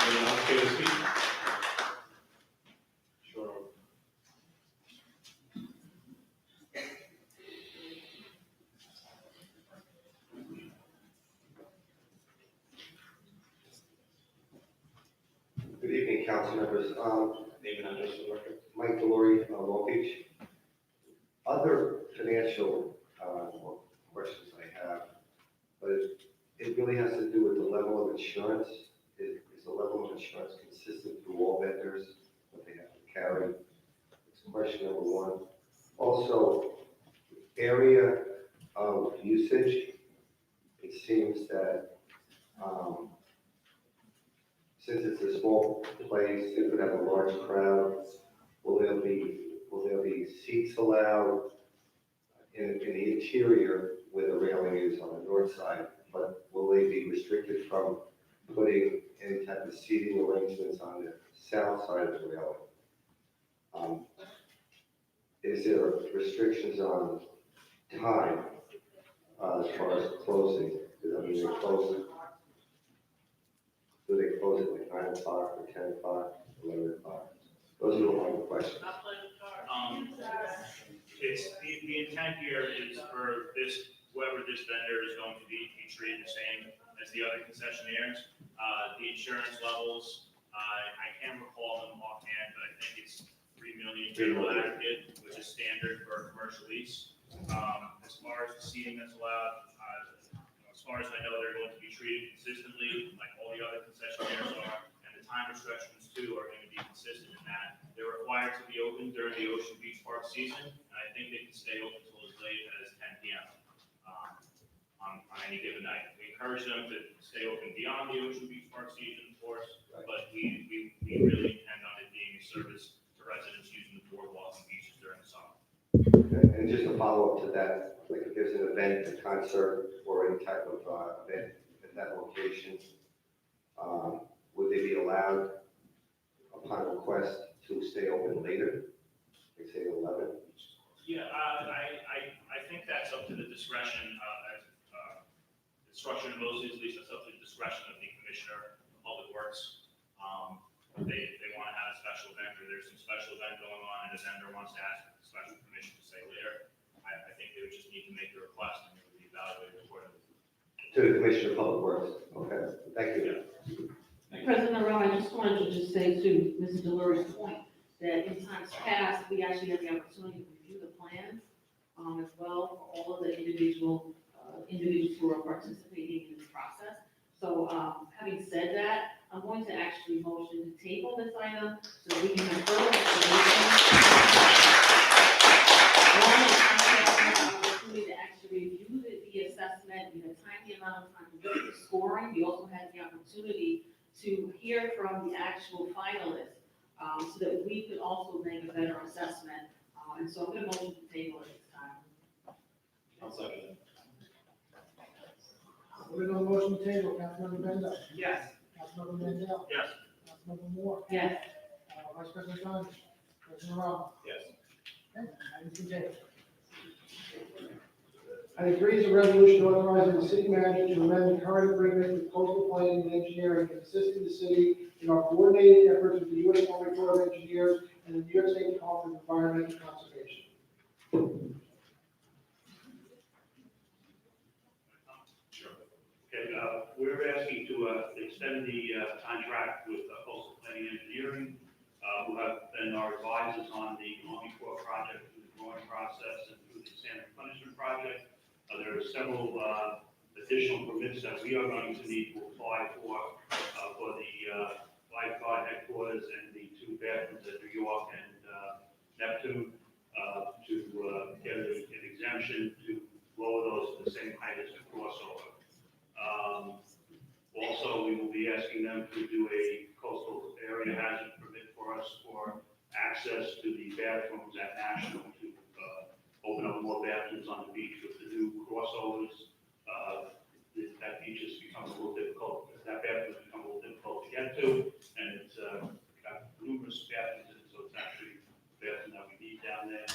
Anyone else care to speak? Sure. Evening, council members. Name and address for the record. Mike Delory, Long Beach. Other financial questions I have, but it really has to do with the level of insurance. Is the level of insurance consistent through all vendors, what they have to carry? It's question number one. Also, area of usage, it seems that since it's a small place, it would have a large crowd. Will there be seats allowed in the interior where the railing is on the north side? But will they be restricted from putting any type of seating arrangements on the south side of the railing? Is there restrictions on time as far as closing? I mean, do they close it like 9 o'clock or 10 o'clock, 11 o'clock? Those are all my questions. It's, the intent here is for this, whoever this vendor is going to be treated the same as the other concessionaires. The insurance levels, I can't recall them offhand, but I think it's $3 million general aggregate, which is standard for a commercial lease. As far as the seating that's allowed, as far as I know, they're going to be treated consistently, like all the other concessionaires are, and the time restrictions too are going to be consistent in that. They're required to be open during the Ocean Beach Park season, and I think they can stay open until as late as 10 p.m. On any given night. We encourage them to stay open beyond the Ocean Beach Park season, of course, but we really intend on it being a service to residents using the boardwalks and beaches during the summer. And just a follow-up to that, like if there's an event, a concert, or any type of event at that location, would they be allowed, upon request, to stay open later? Like say 11? Yeah, I think that's up to the discretion, instruction of most at least, that's up to the discretion of the Commissioner of Public Works. They want to have a special event, or there's some special event going on, and the vendor wants to ask for special permission to stay later. I think they would just need to make the request, and it would be evaluated accordingly. To the Commissioner of Public Works. Okay, thank you. President Rowe, I just wanted to just say to Mr. Delory's point, that in times past, we actually had the opportunity to review the plans as well for all of the individuals who are participating in this process. So having said that, I'm going to actually motion to table this item so we can have further information. One, an opportunity to actually review the assessment in a timely amount of time to look at the scoring. We also had the opportunity to hear from the actual finalists so that we could also make a better assessment. And so I'm going to motion to table at this time. I'll second it. We're going to motion to table, Councilmember Bendo. Yes. Councilmember Mandel. Yes. Councilmember Moore. Yes. Vice President Jones. President Rowe. Yes. Okay, items to table. Item 3 is a resolution authorizing the city manager to amend the current agreement with coastal planning and engineering and assisting the city in our coordinated efforts with the U.S. Army Corps of Engineers and the New York State Department of Environmental Conservation. Okay, we're asking to extend the contract with Coastal Planning Engineering, who have been our advisors on the Army Corps project through the drawing process and through the sand replenishment project. There are several additional permits that we are going to need to apply for the lifeguard headquarters and the 2 bathrooms at New York and Neptune to get an exemption to lower those to the same height as the crossover. Also, we will be asking them to do a coastal area hazard permit for us for access to the bathrooms at National to open up more bathrooms on the beach with the new crossovers. That beach has become a little difficult, that bathroom has become a little difficult to get to, and it's got numerous bathrooms in it, so it's actually a bathroom that we need down there.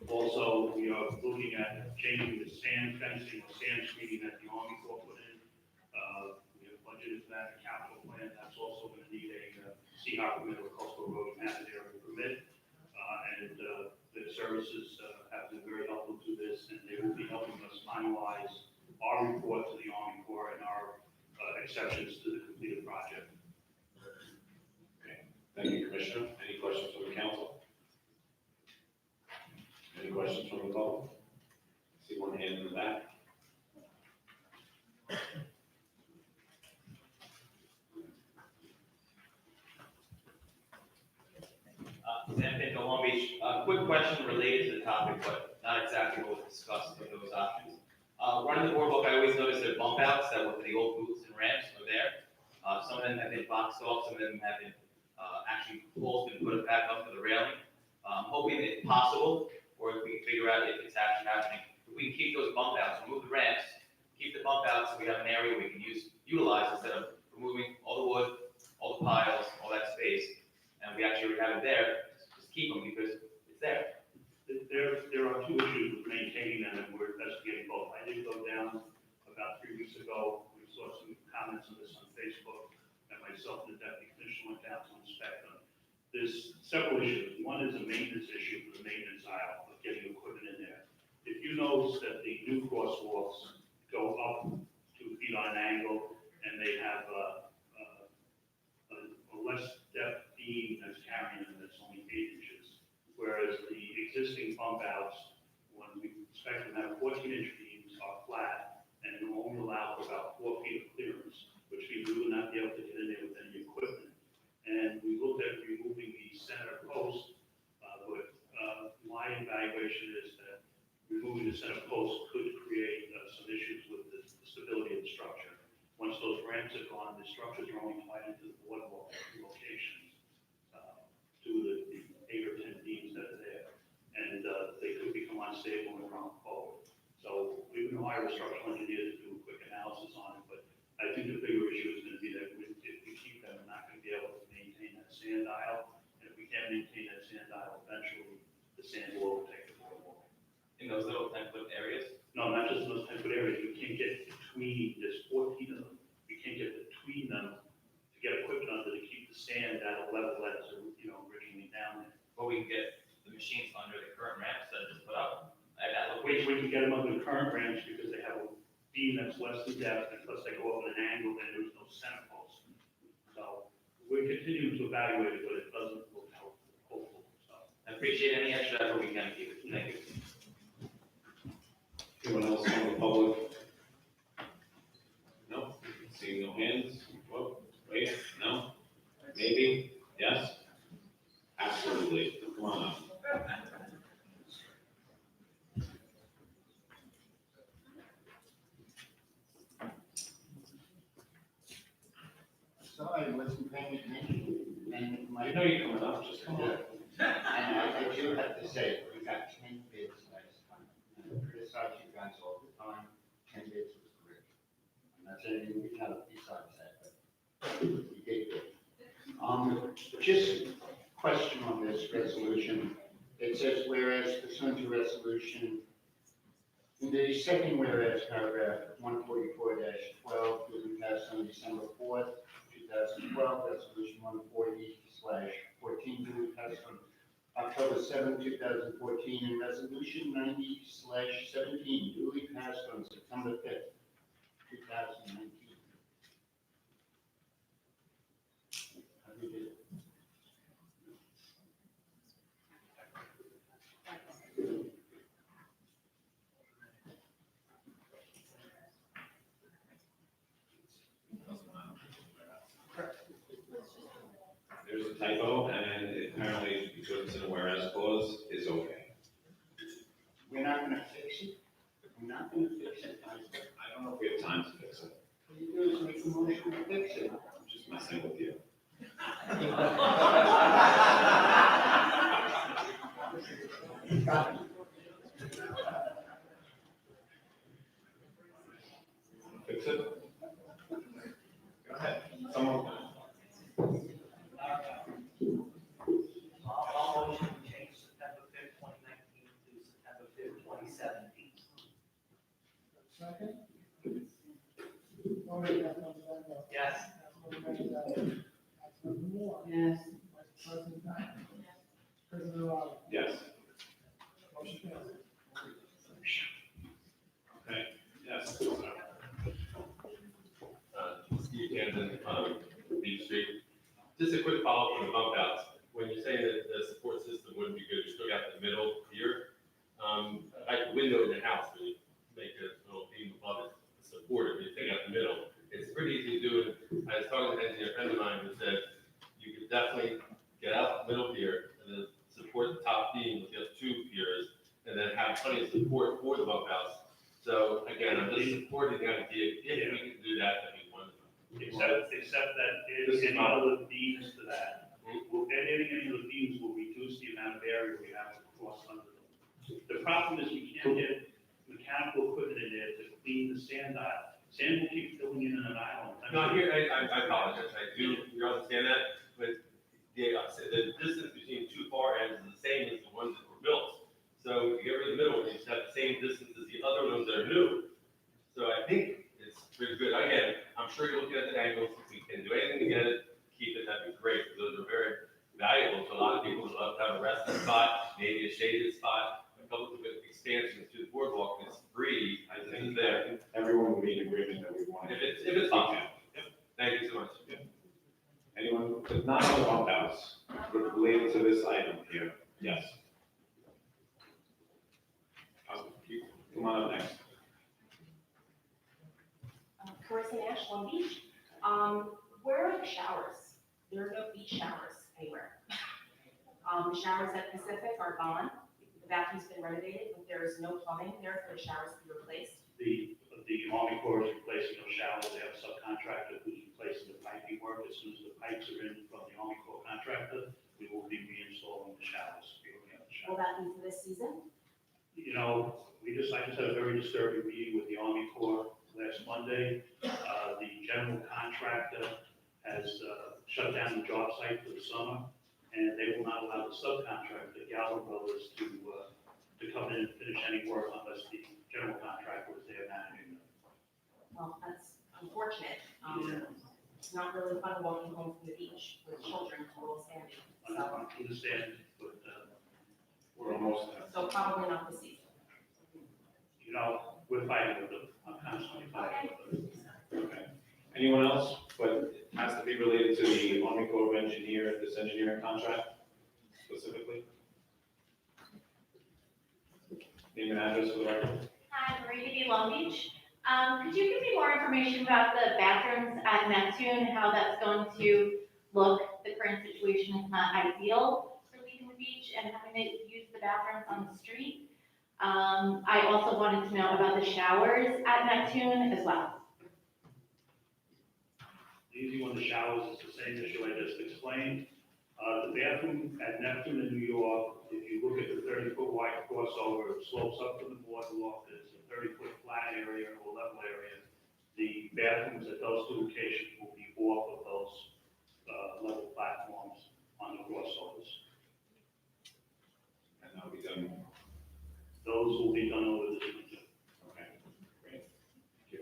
Also, we are looking at changing the sand fencing or sand screening that the Army Corps put in. We have budgeted for that in capital plan. That's also going to need a Sea Harbor Middle Coastal Road Hazard Area permit. And the services have been very helpful to this, and they will be helping us finalize our report to the Army Corps and our exceptions to the completed project. Thank you, Commissioner. Any questions from the council? Any questions from the public? See one hand in the back. Sam Pinto, Long Beach. Quick question related to the topic, but not exactly what was discussed with those options. Running the boardwalk, I always notice there are bump outs that were the old booths and ramps are there. Some of them have been boxed off, some of them have been, actually poles been put back up to the railing. Hoping it's possible, or if we can figure out if it's actually happening, if we can keep those bump outs, remove the ramps, keep the bump outs, so we have an area we can utilize instead of removing all the wood, all the piles, all that space, and we actually have it there, just keep them because it's there. There are two issues with maintaining them, and we're investigating both. I did go down about 3 weeks ago, we saw some comments on this on Facebook, and myself and the deputy commissioner went down to inspect them. There's several issues. One is a maintenance issue for the maintenance aisle, of getting equipment in there. If you notice that the new crosswalks go up 2 feet on an angle, and they have a less depth beam that's carrying them, that's only 8 inches. Whereas the existing bump outs, when we inspect them, have 14-inch beams, are flat, and will only allow for about 4 feet of clearance, which means we will not be able to get in there with any equipment. And we looked at removing the center post, but my evaluation is that removing the center post could create some issues with the stability of the structure. Once those ramps are gone, the structures are only tied into the boardwalk at 2 locations, to the 8 or 10 beams that are there. And they could become unstable and run forward. So we're going to hire a structural engineer to do a quick analysis on it, but I think the bigger issue is going to be that if we keep them, we're not going to be able to maintain that sand aisle. And if we can't maintain that sand aisle, eventually the sand will overtake the boardwalk. In those little 10-foot areas? No, not just in those 10-foot areas. We can't get between, there's 14 of them. We can't get between them to get equipment under to keep the sand at a level that's, originally down there. But we can get the machines under the current ramps that are just put up at that We location. can get them under the current ramps because they have a beam that's less in depth, and plus they go up at an angle, and there's no center post. So we're continuing to evaluate it, but it doesn't look hopeful, so. I appreciate any extra effort we can give. Thank you. Anyone else from the public? No? Seeing no hands? Whoa, wait, no? Maybe? Yes? Absolutely. Come on up. Sorry, I wasn't paying attention, and my. You know you're coming up, just come on. And I do have to say, we got 10 bids last time. And I criticize you guys all the time, 10 bids was great. I'm not saying anything besides that, but we did good. Just a question on this resolution. It says, whereas pursuant to resolution, in the second whereas paragraph 144-12, duly passed on December 4th, 2012, resolution 140/14, duly passed on October 7th, 2014, and resolution 90/17, duly passed on September 5th, 2019. How do you do? There's a typo, and apparently, because it's in a whereas clause, is okay. We're not gonna fix it? We're not gonna fix it. I don't know if we have time to fix it. What you do is make a motion to fix it. I'm just messing with you. Got it. Fix it? Go ahead. Someone. I'll motion to change September 5th, 2019 to September 5th, 2017. Second? Oh, wait, Councilmember Bento. Yes. Councilmember Mandel. Councilmember Moore. Yes. Vice President Knapp. President Arroyo. Yes. Motion passes. Okay, yes. Steve Camden, Beach Street. Just a quick follow-up on the bump outs. When you're saying that the support system wouldn't be good, you still got the middle here. Like the window in the house, where you make a little beam above it to support it, you take out the middle. It's pretty easy to do it. I was talking to an engineer friend of mine who said you could definitely get out the middle pier and then support the top beam with just 2 piers and then have plenty of support for the bump outs. So again, I'm just supporting the idea. If we can do that, that'd be wonderful. Except that any other beams to that, adding any of the beams will reduce the amount of area we have to cross under them. The problem is we can't get mechanical equipment in there to clean the sand aisle. Sand will keep filling in an island. No, here, I apologize. I do, you understand that, but the distance between 2 far ends is the same as the ones that were built. So if you get rid of the middle one, you just have the same distance as the other ones that are new. So I think it's pretty good. Again, I'm sure you're looking at the angles. If we can do anything to get it, keep it, that'd be great. Those are very valuable to a lot of people who love to have a resting spot, maybe a shaded spot. A couple of expansions to the boardwalk is free. I This think is there. everyone would be in agreement that we want. If it's possible. Thank you so much. Anyone, if not on the bump outs, related to this item here? Yes. Come on up next. Carissa Nash, Long Beach. Where are the showers? There are no beach showers anywhere. The showers at Pacific are gone. The bathroom's been renovated, but there is no plumbing there for the showers to be replaced. The Army Corps is replacing those showers. They have a subcontractor who's replacing the piping work. As soon as the pipes are in from the Army Corps contractor, we will be reinstalling the showers. Will that be for this season? You know, I just had a very disturbing meeting with the Army Corps last Monday. The general contractor has shut down the job site for the summer, and they will not allow the subcontractor, Galvin Brothers, to come in and finish any work unless the general contractor was there managing them. Well, that's unfortunate. It's not really fun walking home from the beach with children all standing. I understand, but We're almost there. So probably not this season. you know, we're fighting with them. I'm constantly fighting with them. Okay. Anyone else? But it has to be related to the Army Corps of Engineer, this engineering contract specifically? Name and address for the record. Hi, Marie B. Long Beach. Could you give me more information about the bathrooms at Neptune, how that's going to look? The current situation is not ideal for leaving the beach and having to use the bathrooms on the street. I also wanted to know about the showers at Neptune as well. The easy one, the showers, is the same issue I just explained. The bathroom at Neptune in New York, if you look at the 30-foot wide crossover, it slopes up from the boardwalk, there's a 30-foot flat area or level area. The bathrooms at those 2 locations will be off of those level platforms on the crossovers. And that'll be done. Those will be done over this weekend. Okay, great. Thank you.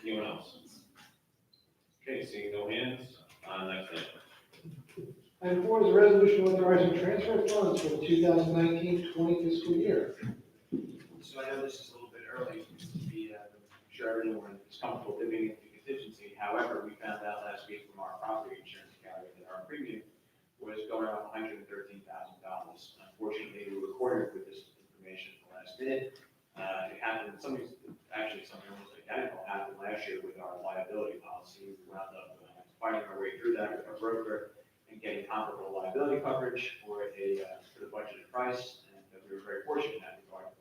Anyone else? Okay, seeing no hands, next item. Item 4 is a resolution authorizing transfer of funds for the 2019-20 fiscal year. So I know this is a little bit early to be, sure everyone is comfortable dipping into contingency. However, we found out last week from our property insurance carrier that our premium was going up $113,000. Unfortunately, we were recorded with this information at the last minute. It happened, something almost identical happened last year with our liability policy. We wound up fighting our way through that with our broker and getting comparable liability coverage for the budgeted price, and we were very fortunate in that regard.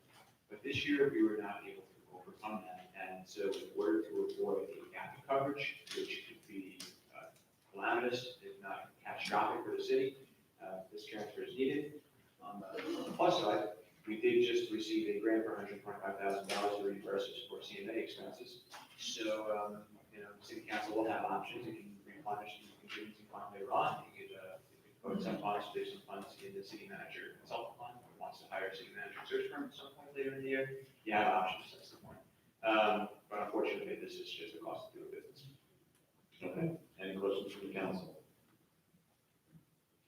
But this year, we were not able to overcome that, and so in order to avoid a gap in coverage, which could be calamitous, if not catastrophic for the city, this transfer is needed. On the plus side, we did just receive a grant for $125,000 to reimburse us for CMA expenses. So, city council will have options. It can replenish the contingency fund later on. You could put some funds, there's some funds in the city manager consultant fund, who wants to hire a city manager search firm at some point later in the year. You have options, that's the point. But unfortunately, this is just a cost of doing business. Okay, any questions from the council?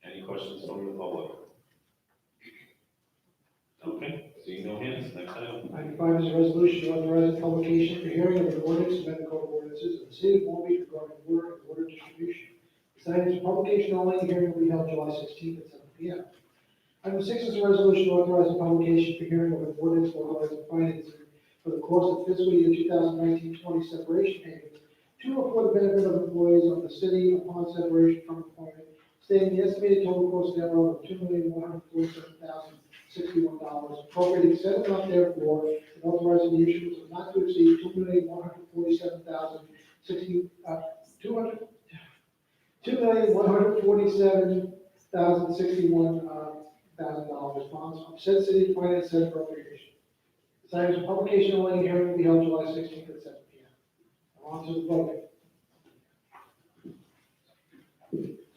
Any questions from the public? Okay, seeing no hands, next item. Item 5 is a resolution authorizing publication for hearing of an ordinance amending the code of ordinances of the city of Long Beach regarding water and water distribution. The This item is for publication only, the hearing will be held July 16th at 7 p.m. Item 6 is a resolution authorizing publication for hearing of an ordinance authorizing financing for the cost of fiscal year 2019-20 separation payments to or for the benefit of employees of the city upon separation from employment, stating the estimated total cost thereof of $2,147,061, appropriating said amount therefore, and authorizing the issuance of not to exceed $2,147,061 bonds from said city to finance said appropriation. This item is for publication only, the hearing will be held July 16th at 7 p.m. On to the vote.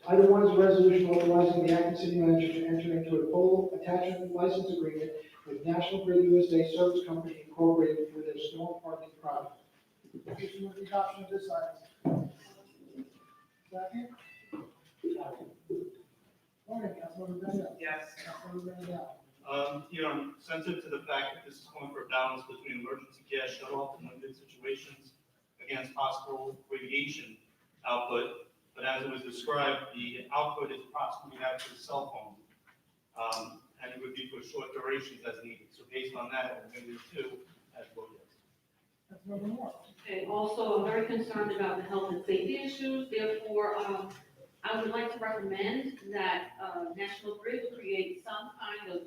Item 1 is a resolution authorizing the acting city manager to enter into a full attachment license agreement with National Grid USA Service Company Incorporated for their storm hardening project. Motion with the adoption of this item. Second? Morning, Councilmember Bennett. Yes. Councilmember Mandel. I'm sensitive to the fact that this is calling for a balance between emergency gas shutoff and limited situations against possible radiation output. But as it was described, the output is approximately that for the cell phone. And it would be for short durations as needed. So based on that, I'm going to do 2 as well, yes. Councilmember Moore. Okay, also, I'm very concerned about the health and safety issues, therefore, I would like to recommend that, National Grid would create some kind of,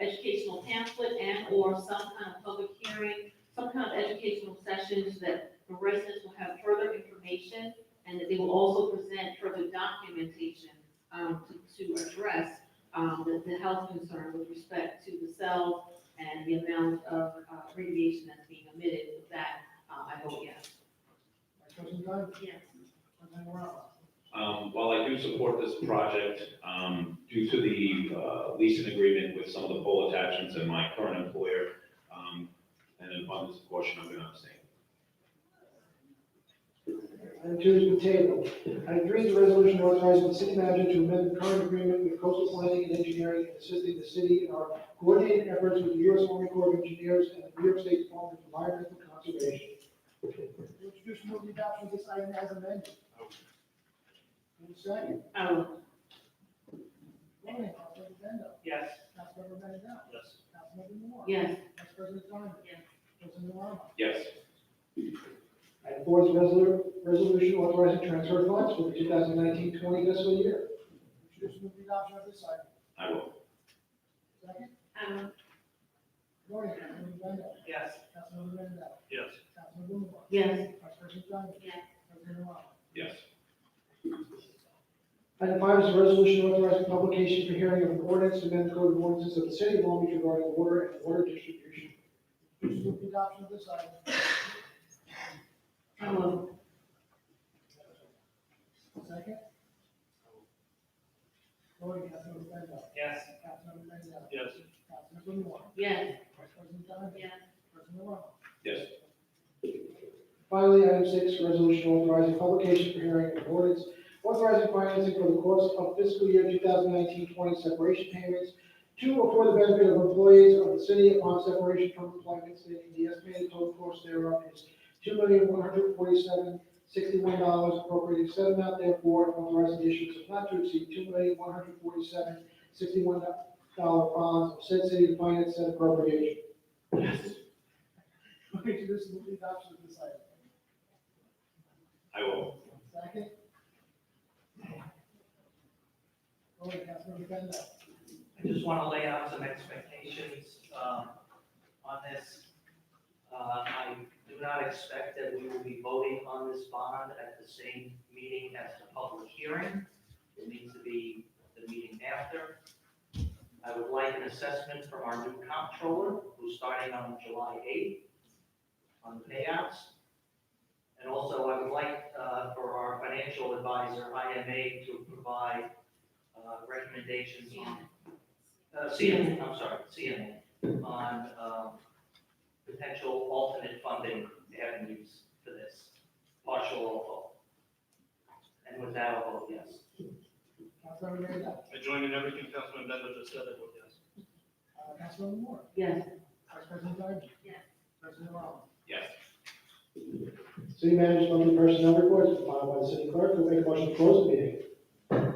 educational pamphlet and/or some kind of public hearing, some kind of educational sessions that the residents will have further information, and that they will also present further documentation, to address, the health concern with respect to the cells and the amount of, radiation that's being emitted. With that, I vote yes. Vice President Dunn. Yes. President Morales. While I do support this project, due to the leasing agreement with some of the pole attachments and my current employer, and in abundance of caution, I'm going to abstain. Item 2 has been tabled. Item 3 is a resolution authorizing the city manager to amend the current agreement with Coastal Planning and Engineering in assisting the city in our coordinated efforts with the U.S. Army Corps of Engineers and the New York State Department of Environmental Conservation. Introduce and move the adoption of this item as amended. Second. Morning, Councilmember Bendo. Yes. Councilmember Mandel. Yes. Councilmember Moore. Yes. Vice President Dunn. Yes. President Morales. Yes. Item 4 is a resolution authorizing transfer of funds for the 2019-20 fiscal year. Introduce and move the adoption of this item. I will. Second. Morning, Councilmember Bendo. Yes. Councilmember Mandel. Yes. Councilmember Moore. Yes. Vice President Dunn. Yes. President Morales. Yes. Item 5 is a resolution authorizing publication for hearing of an ordinance to amend the code of ordinances of the city of Long Beach regarding water and water distribution. Introduce and move the adoption of this item. Second. Morning, Councilmember Bendo. Yes. Councilmember Mandel. Yes. Councilmember Moore. Yes. Vice President Dunn. Yes. President Morales. Yes. Finally, item 6, resolution authorizing publication for hearing of an ordinance authorizing financing for the cost of fiscal year 2019-20 separation payments to or for the benefit of employees of the city upon separation from employment, stating the estimated total cost thereof is $2,147,061, appropriating said amount therefore, and authorizing the issuance of not to exceed $2,147,061 bonds of said city to finance said appropriation. Yes. Introduce and move the adoption of this item. I will. Second. Morning, Councilmember Bendo. I just want to lay out some expectations on this. I do not expect that we will be voting on this bond at the same meeting as the public hearing. It needs to be the meeting after. I would like an assessment from our new comptroller, who's starting on July 8th, on the payouts. And also, I would like for our financial advisor, IMA, to provide recommendations on, CMA, on potential alternate funding avenues for this, partial or full. And with that, I'll vote yes. Councilmember Mandel. I join in everything Councilman Bendo just said, I vote yes. Councilmember Moore. Yes. Vice President Dunn. Yes. President Morales. Yes. City manager's monthly personnel report is filed by the city clerk. Will make a motion to close the meeting. Second?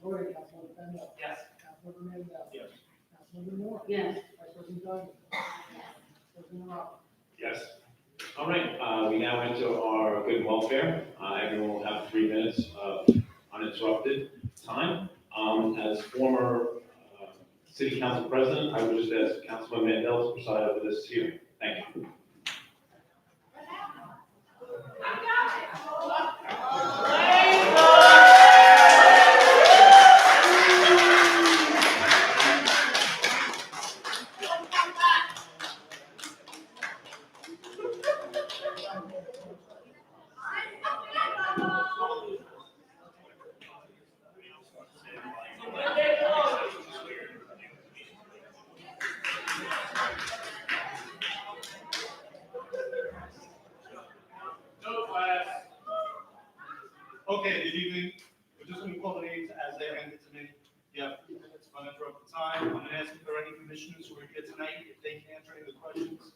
Voting, Councilmember Bendo. Yes. Councilmember Mandel. Yes. Councilmember Moore. Yes. Vice President Duggan. President Rob. Yes. All right, we now enter our good welfare. Everyone will have 3 minutes of uninterrupted time. As former city council president, I would just ask Councilman Mandel to preside over this hearing. Thank you. No class. Okay, good evening. We're just going to call the names as they're handed to me. You have 2 minutes of uninterrupted time. I'm going to ask if there are any commissioners who are here tonight, if they can answer any of the questions.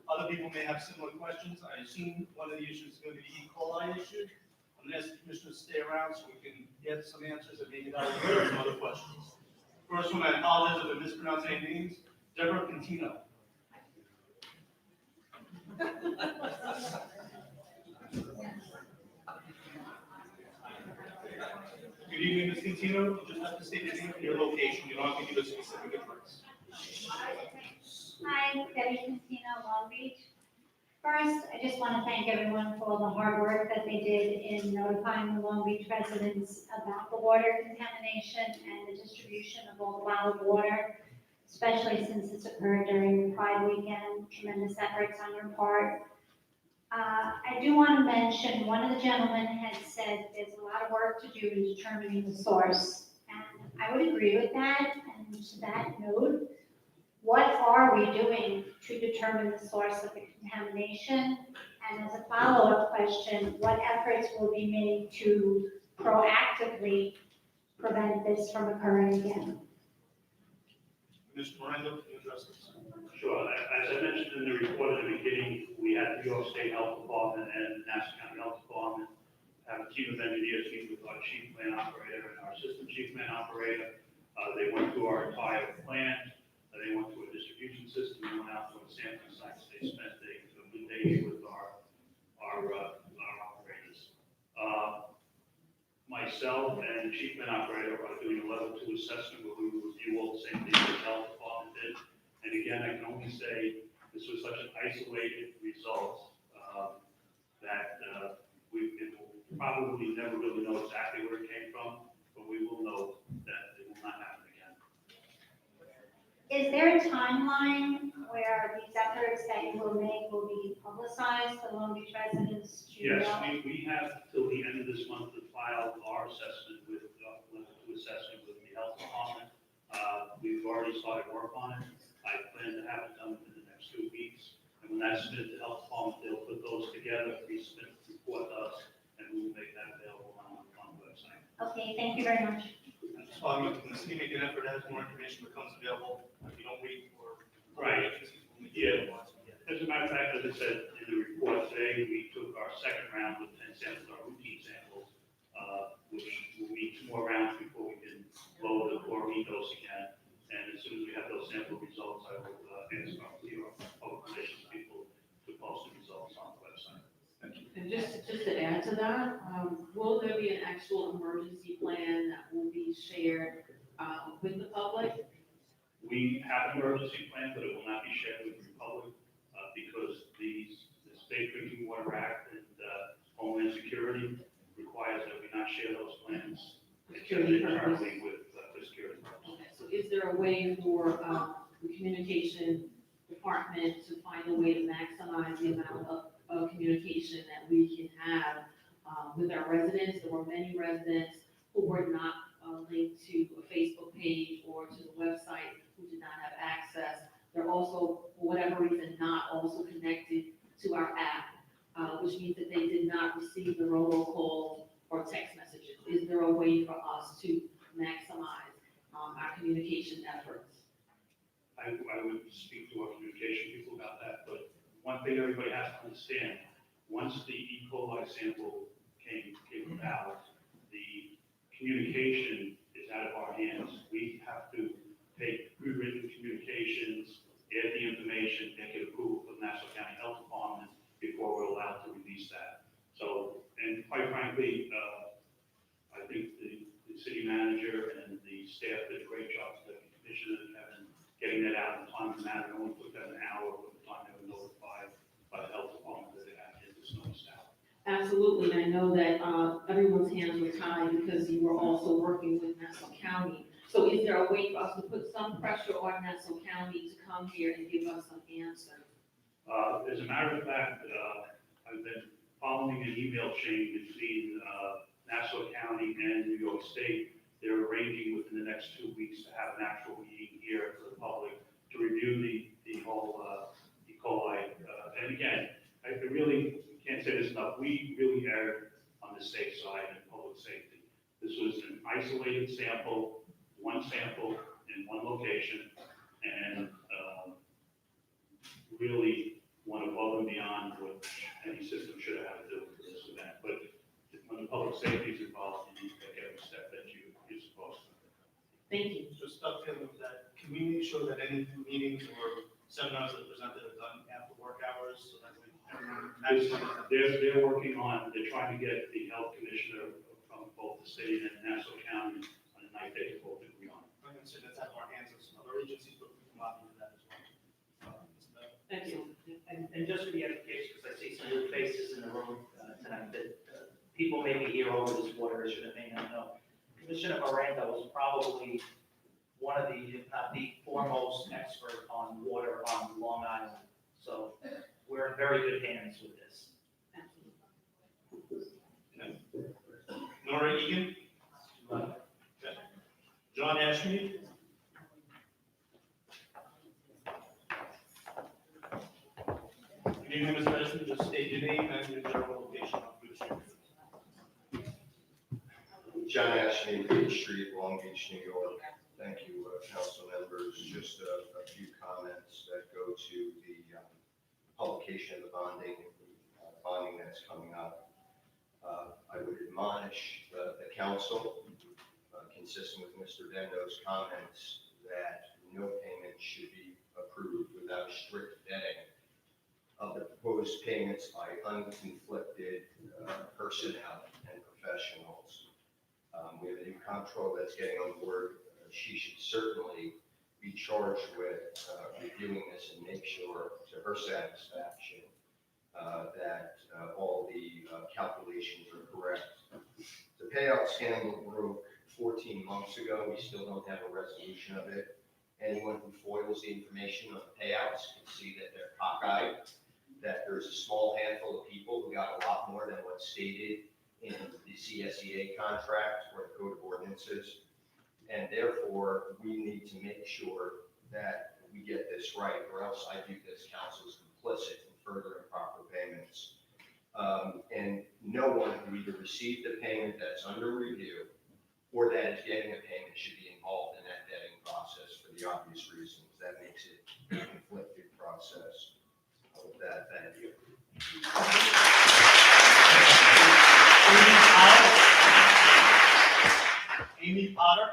Other people may have similar questions. I assume one of the issues is going to be the E. coli issue. I'm going to ask the commissioners to stay around so we can get some answers and maybe that will clear some other questions. First one, I apologize if I mispronounce any names. Deborah Cantino. Good evening, Ms. Cantino. You just have to state your name and your location. You don't have to give a specific address. Hi, Debbie Cantino, Long Beach. First, I just want to thank everyone for all the hard work that they did in notifying the Long Beach residents about the water contamination and the distribution of all the bottled water, especially since this occurred during the Pride weekend. Tremendous efforts on your part. I do want to mention, one of the gentlemen had said there's a lot of work to do in determining the source. And I would agree with that. And to that note, what are we doing to determine the source of the contamination? And as a follow-up question, what efforts will be made to proactively prevent this from occurring again? Mr. Miranda, can you address this? Sure. As I mentioned in the report at the beginning, we had New York State Health Department and Nassau County Health Department have a team of engineers meet with our chief plant operator and our assistant chief plant operator. They went through our entire plant. They went through a distribution system. We went out to the sampling sites. They spent a good day with our operators. Myself and the chief plant operator are doing a level 2 assessment where we will review all the same things the health department did. And again, I can only say this was such an isolated result that we will probably never really know exactly where it came from, but we will know that it will not happen again. Is there a timeline where these efforts that you will make will be publicized to Long Beach residents to Yes, know? we have till the end of this month to file our assessment with, level 2 assessment with the health department. We've already started work on it. I plan to have it done within the next 2 weeks. And when that's submitted to the health department, they'll put those together, resubmit the report to us, and we will make that available on the website. Okay, thank you very much. When the city make an effort as more information becomes available, you don't wait for. Right. Yeah. As a matter of fact, as I said in the report today, we took our second round with 10 samples, our routine samples, which will need 2 more rounds before we can load the chlorine dose again. And as soon as we have those sample results, I will ask our public relations people to post the results on the website. Thank you. And just to add to that, will there be an actual emergency plan that will be shared with the public? We have an emergency plan, but it will not be shared with the public because the State Drinking Water Act and Homeland Security requires that we not share those plans Security purpose. internally with security purposes. Okay, so is there a way for the communication department to find a way to maximize the amount of communication that we can have with our residents? There were many residents who were not linked to a Facebook page or to the website, who did not have access. They're also, for whatever reason, not also connected to our app, which means that they did not receive the robocalls or text messages. Is there a way for us to maximize our communication efforts? I would speak to our communication people about that, but one thing everybody has to understand, once the E. coli sample came about, the communication is out of our hands. We have to take pre-written communications, add the information, and get approval from the Nassau County Health Department before we're allowed to release that. So, and quite frankly, I think the city manager and the staff did a great job, the commissioner, Kevin, getting that out in time and manner. It only took them an hour from the time they were notified by the health department that they had hit the snow out. Absolutely, and I know that everyone's hands were tied because you were also working with Nassau County. So is there a way for us to put some pressure on Nassau County to come here and give us an answer? As a matter of fact, I've been following an email chain between Nassau County and New York State. They're arranging within the next 2 weeks to have an actual meeting here for the public to review the whole E. coli. And again, I really can't say this enough. We really erred on the safe side in public safety. This was an isolated sample, one sample in one location, and really went above and beyond what any system should have had to do for this event. But when the public safety is involved, you need to take every step that you're supposed to. Thank you. Just dovetailing with that, can we make sure that any meetings or seminars that are presented are done after work hours, so that way everyone maximizes? They're working on, they're trying to get the health commissioner from both the state and Nassau County on a night they can both agree on. I'm going to say that's out of our hands with some other agencies, but we can lobby for that as well. Excellent. And just for the education, because I see some new faces in the room tonight, that people may be here over this water issue that may not know. Commissioner Miranda was probably one of the, if not the foremost expert on water on Long Island. So we're in very good hands with this. Nora Egan? John Ashmead? Good evening, Mr. President. Just state your name and your general location on Fruit Street. John Ashmead, Fruit Street, Long Beach, New York. Thank you, council members. Just a few comments that go to the publication of the bonding that's coming up. I would admonish the council, consistent with Mr. Dendo's comments, that no payment should be approved without strict vetting of the proposed payments by unconflicted personnel and professionals. We have a new comptroller that's getting on board. She should certainly be charged with reviewing this and make sure, to her satisfaction, that all the calculations are correct. The payout scandal broke 14 months ago. We still don't have a resolution of it. Anyone who foils the information on the payouts can see that they're cockeyed, that there's a small handful of people who got a lot more than what's stated in the CSEA contract or the Code of Ordinances. And therefore, we need to make sure that we get this right, or else I view this council as complicit in further improper payments. And no one who either received a payment that's under review or that is getting a payment should be involved in that vetting process for the obvious reasons. That makes it a conflicted process. With that, thank you. Amy Potter?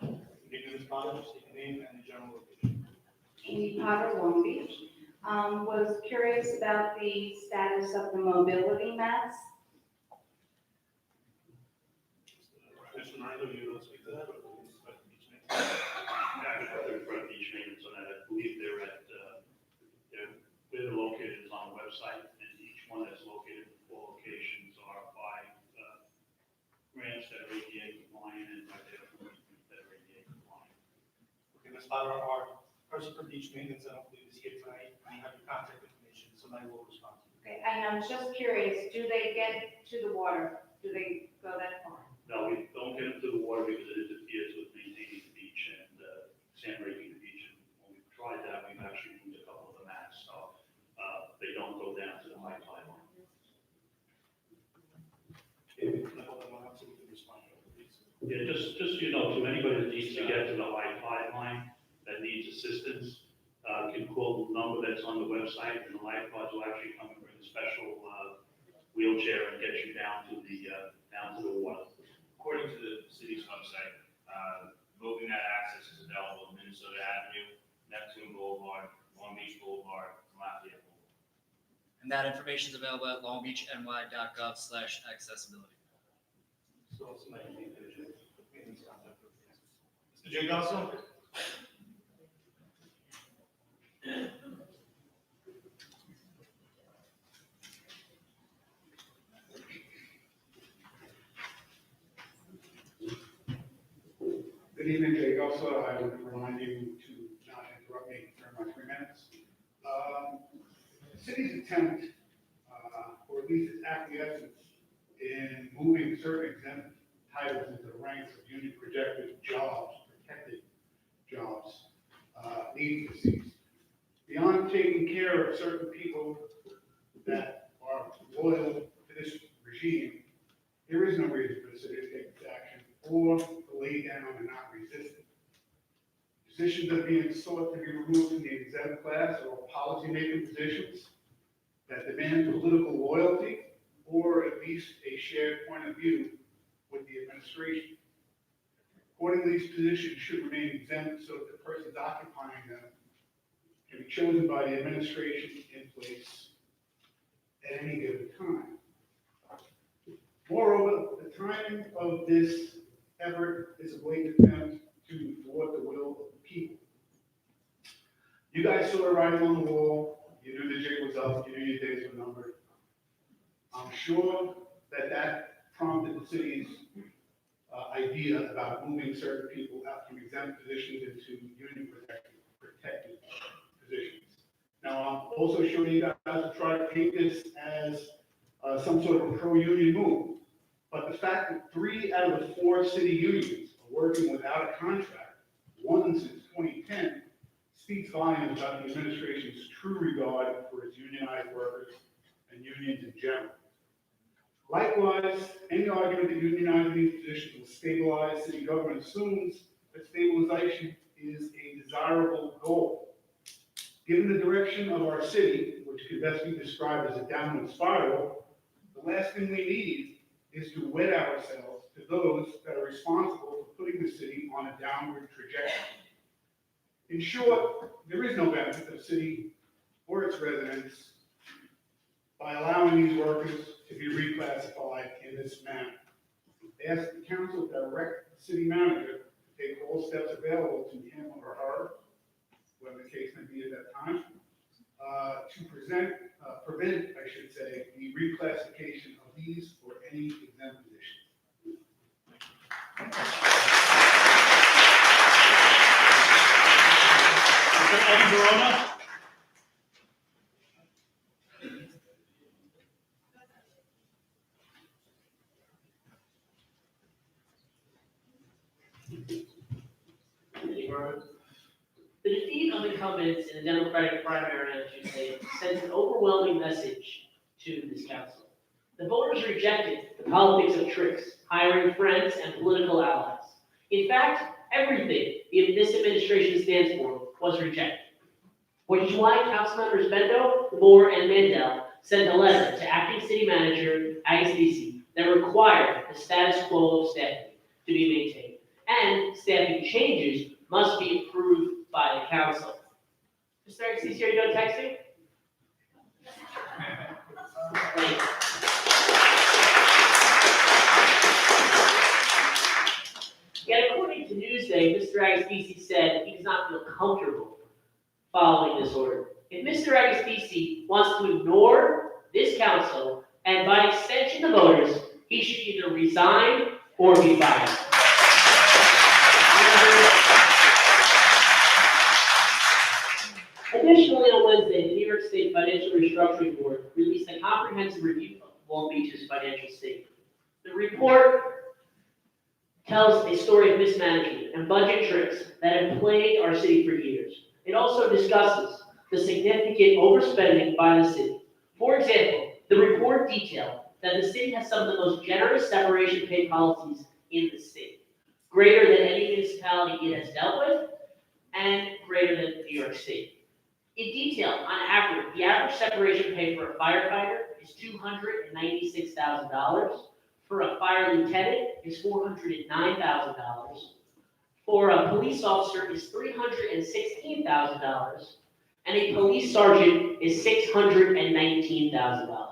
Good evening, Ms. Potter. State your name and the general location. Amy Potter, Long Beach. Was curious about the status of the mobility mats. Mr. Miranda, you want to speak to that, or will you expect the beach maintenance? Yeah, I could refer to beach maintenance on that. I believe they're at, where they're located is on the website, and each one that's located in 4 locations are by grants that are ADA compliant and by their that are ADA compliant. Okay, Ms. Potter, our person for beach maintenance, I don't believe is here tonight. We have your contact information, somebody will respond to you. Okay, and I'm just curious, do they get to the water? Do they go that far? No, we don't get into the water because it interferes with maintaining the beach and sand raking the beach. And when we've tried that, we've actually moved a couple of the mats, so they don't go down to the high tide line. Okay, can I hold that one up so we can respond to it, please? Yeah, just so you know, to anybody that needs to get to the Life line, that needs assistance, can call the number that's on the website, and the lifeguards will actually come and bring a special, wheelchair and get you down to the water. According to the city's website, moving that access is available at Minnesota Avenue, Neptune Boulevard, Long Beach Boulevard, Lafayette Boulevard. And that information is available at longbeachny.gov/accessibility. So somebody can do it. Mr. J. Gelson? Good evening, Jay Gosa. I would remind you to not interrupt me during my 3 minutes. The city's attempt, or at least its acquiescence in moving certain exempt titles into the ranks of union protected jobs, needs to cease. Beyond taking care of certain people that are loyal to this regime, there is no reason for the city to take this action or to lay down and not resist it. Positions are being sought to be removed from the exempt class or policymaking positions that demand political loyalty or at least a shared point of view with the administration. Accordingly, these positions should remain exempt so that the persons occupying them can be chosen by the administration in place at any given time. Moreover, the timing of this effort is a blatant attempt to thwart the will of the people. You guys saw the writing on the wall. You knew the jig was up. You knew your days were numbered. I'm sure that prompted the city's idea about moving certain people out from exempt positions into union protected positions. Now, I'm also sure you guys will try to paint this as some sort of a pro-union move. But the fact that 3 out of the 4 city unions are working without a contract, one since 2010, speaks volumes about the administration's true regard for its unionized workers and unions in general. Likewise, any argument that unionizing these positions will stabilize city government assumes that stabilization is a desirable goal. Given the direction of our city, which could best be described as a downward spiral, the last thing we need is to wed ourselves to those that are responsible for putting the city on a downward trajectory. In short, there is no benefit to the city or its residents by allowing these workers to be reclassified in this manner. Ask the council to direct the city manager to take all steps available to him or her, whatever the case may be at that time, to prevent, I should say, the reclassification of these or any exempt positions. Mr. Eddie Verona? The defeat of incumbents in the Democratic primary on Tuesday sends an overwhelming message to this council. The voters rejected the politics of tricks, hiring friends, and political allies. In fact, everything this administration stands for was rejected. Which is why Councilmembers Bendo, Moore, and Mandel sent a letter to Acting City Manager Agassi that required the status quo of staffing to be maintained, and staffing changes must be approved by the council. Mr. Agassi, are you done texting? Yet according to Newsday, Mr. Agassi said he does not feel comfortable following this order. If Mr. Agassi wants to ignore this council, and by extension the voters, he should either resign or be fired. Additionally, on Wednesday, the New York State Financial Restructuring Board released a comprehensive review of Long Beach's financial state. The report tells a story of mismanagement and budget tricks that have plagued our city for years. It also discusses the significant overspending by the city. For example, the report detailed that the city has some of the most generous separation pay policies in the state. greater than any municipality it has dealt with, and greater than New York State. In detail, on average, the average separation pay for a firefighter is $296,000. For a fire lieutenant is $409,000. For a police officer is $316,000. And a police sergeant is $619,000.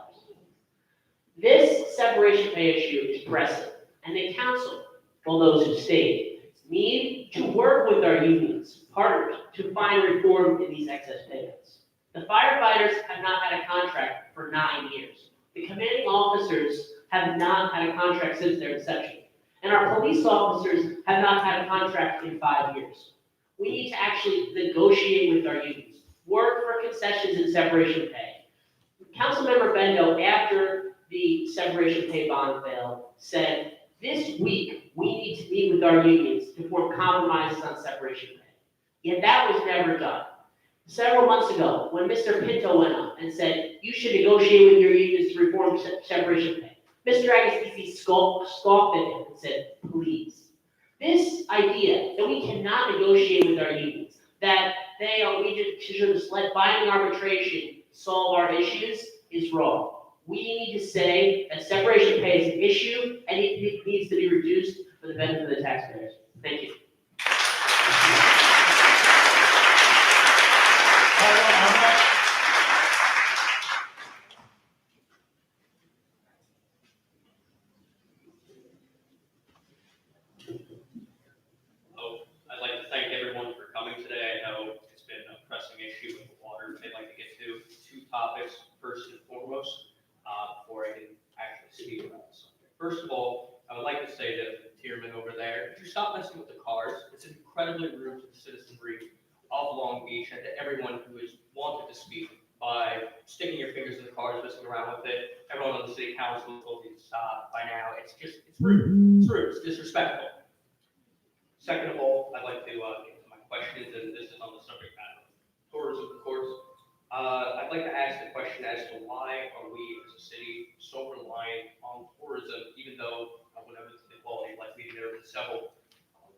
This separation pay issue is pressing, and the council, all those who stayed, need to work with our unions, partners, to find reform in these excess payments. The firefighters have not had a contract for 9 years. The commanding officers have not had a contract since their inception. And our police officers have not had a contract in 5 years. We need to actually negotiate with our unions, work for concessions and separation pay. Councilmember Bendo, after the separation pay bond failed, said, this week, we need to meet with our unions to form compromises on separation pay. Yet that was never done. Several months ago, when Mr. Pinto went up and said, you should negotiate with your unions to reform separation pay, Mr. Agassi scoffed at him and said, please. This idea that we cannot negotiate with our unions, that we should just let binding arbitration solve our issues, is wrong. We need to say that separation pay is an issue and it needs to be reduced for the benefit of the taxpayers. Thank you. I'd like to thank everyone for coming today. I know it's been a pressing issue with the water. I'd like to get to 2 topics first and foremost, before I can actually speak about the subject. First of all, I would like to say to the Tierman over there, if you stop messing with the cars, it's incredibly rude to the citizenry of Long Beach and to everyone who has wanted to speak by sticking your fingers in the cars, messing around with it. Everyone on the city council told you to stop by now. It's rude. It's rude. It's disrespectful. Second of all, I'd like to get to my questions, and this is on the subject matter of tourism, of course. I'd like to ask the question as to why are we as a city so reliant on tourism, even though when I went to the quality of life meeting, there were several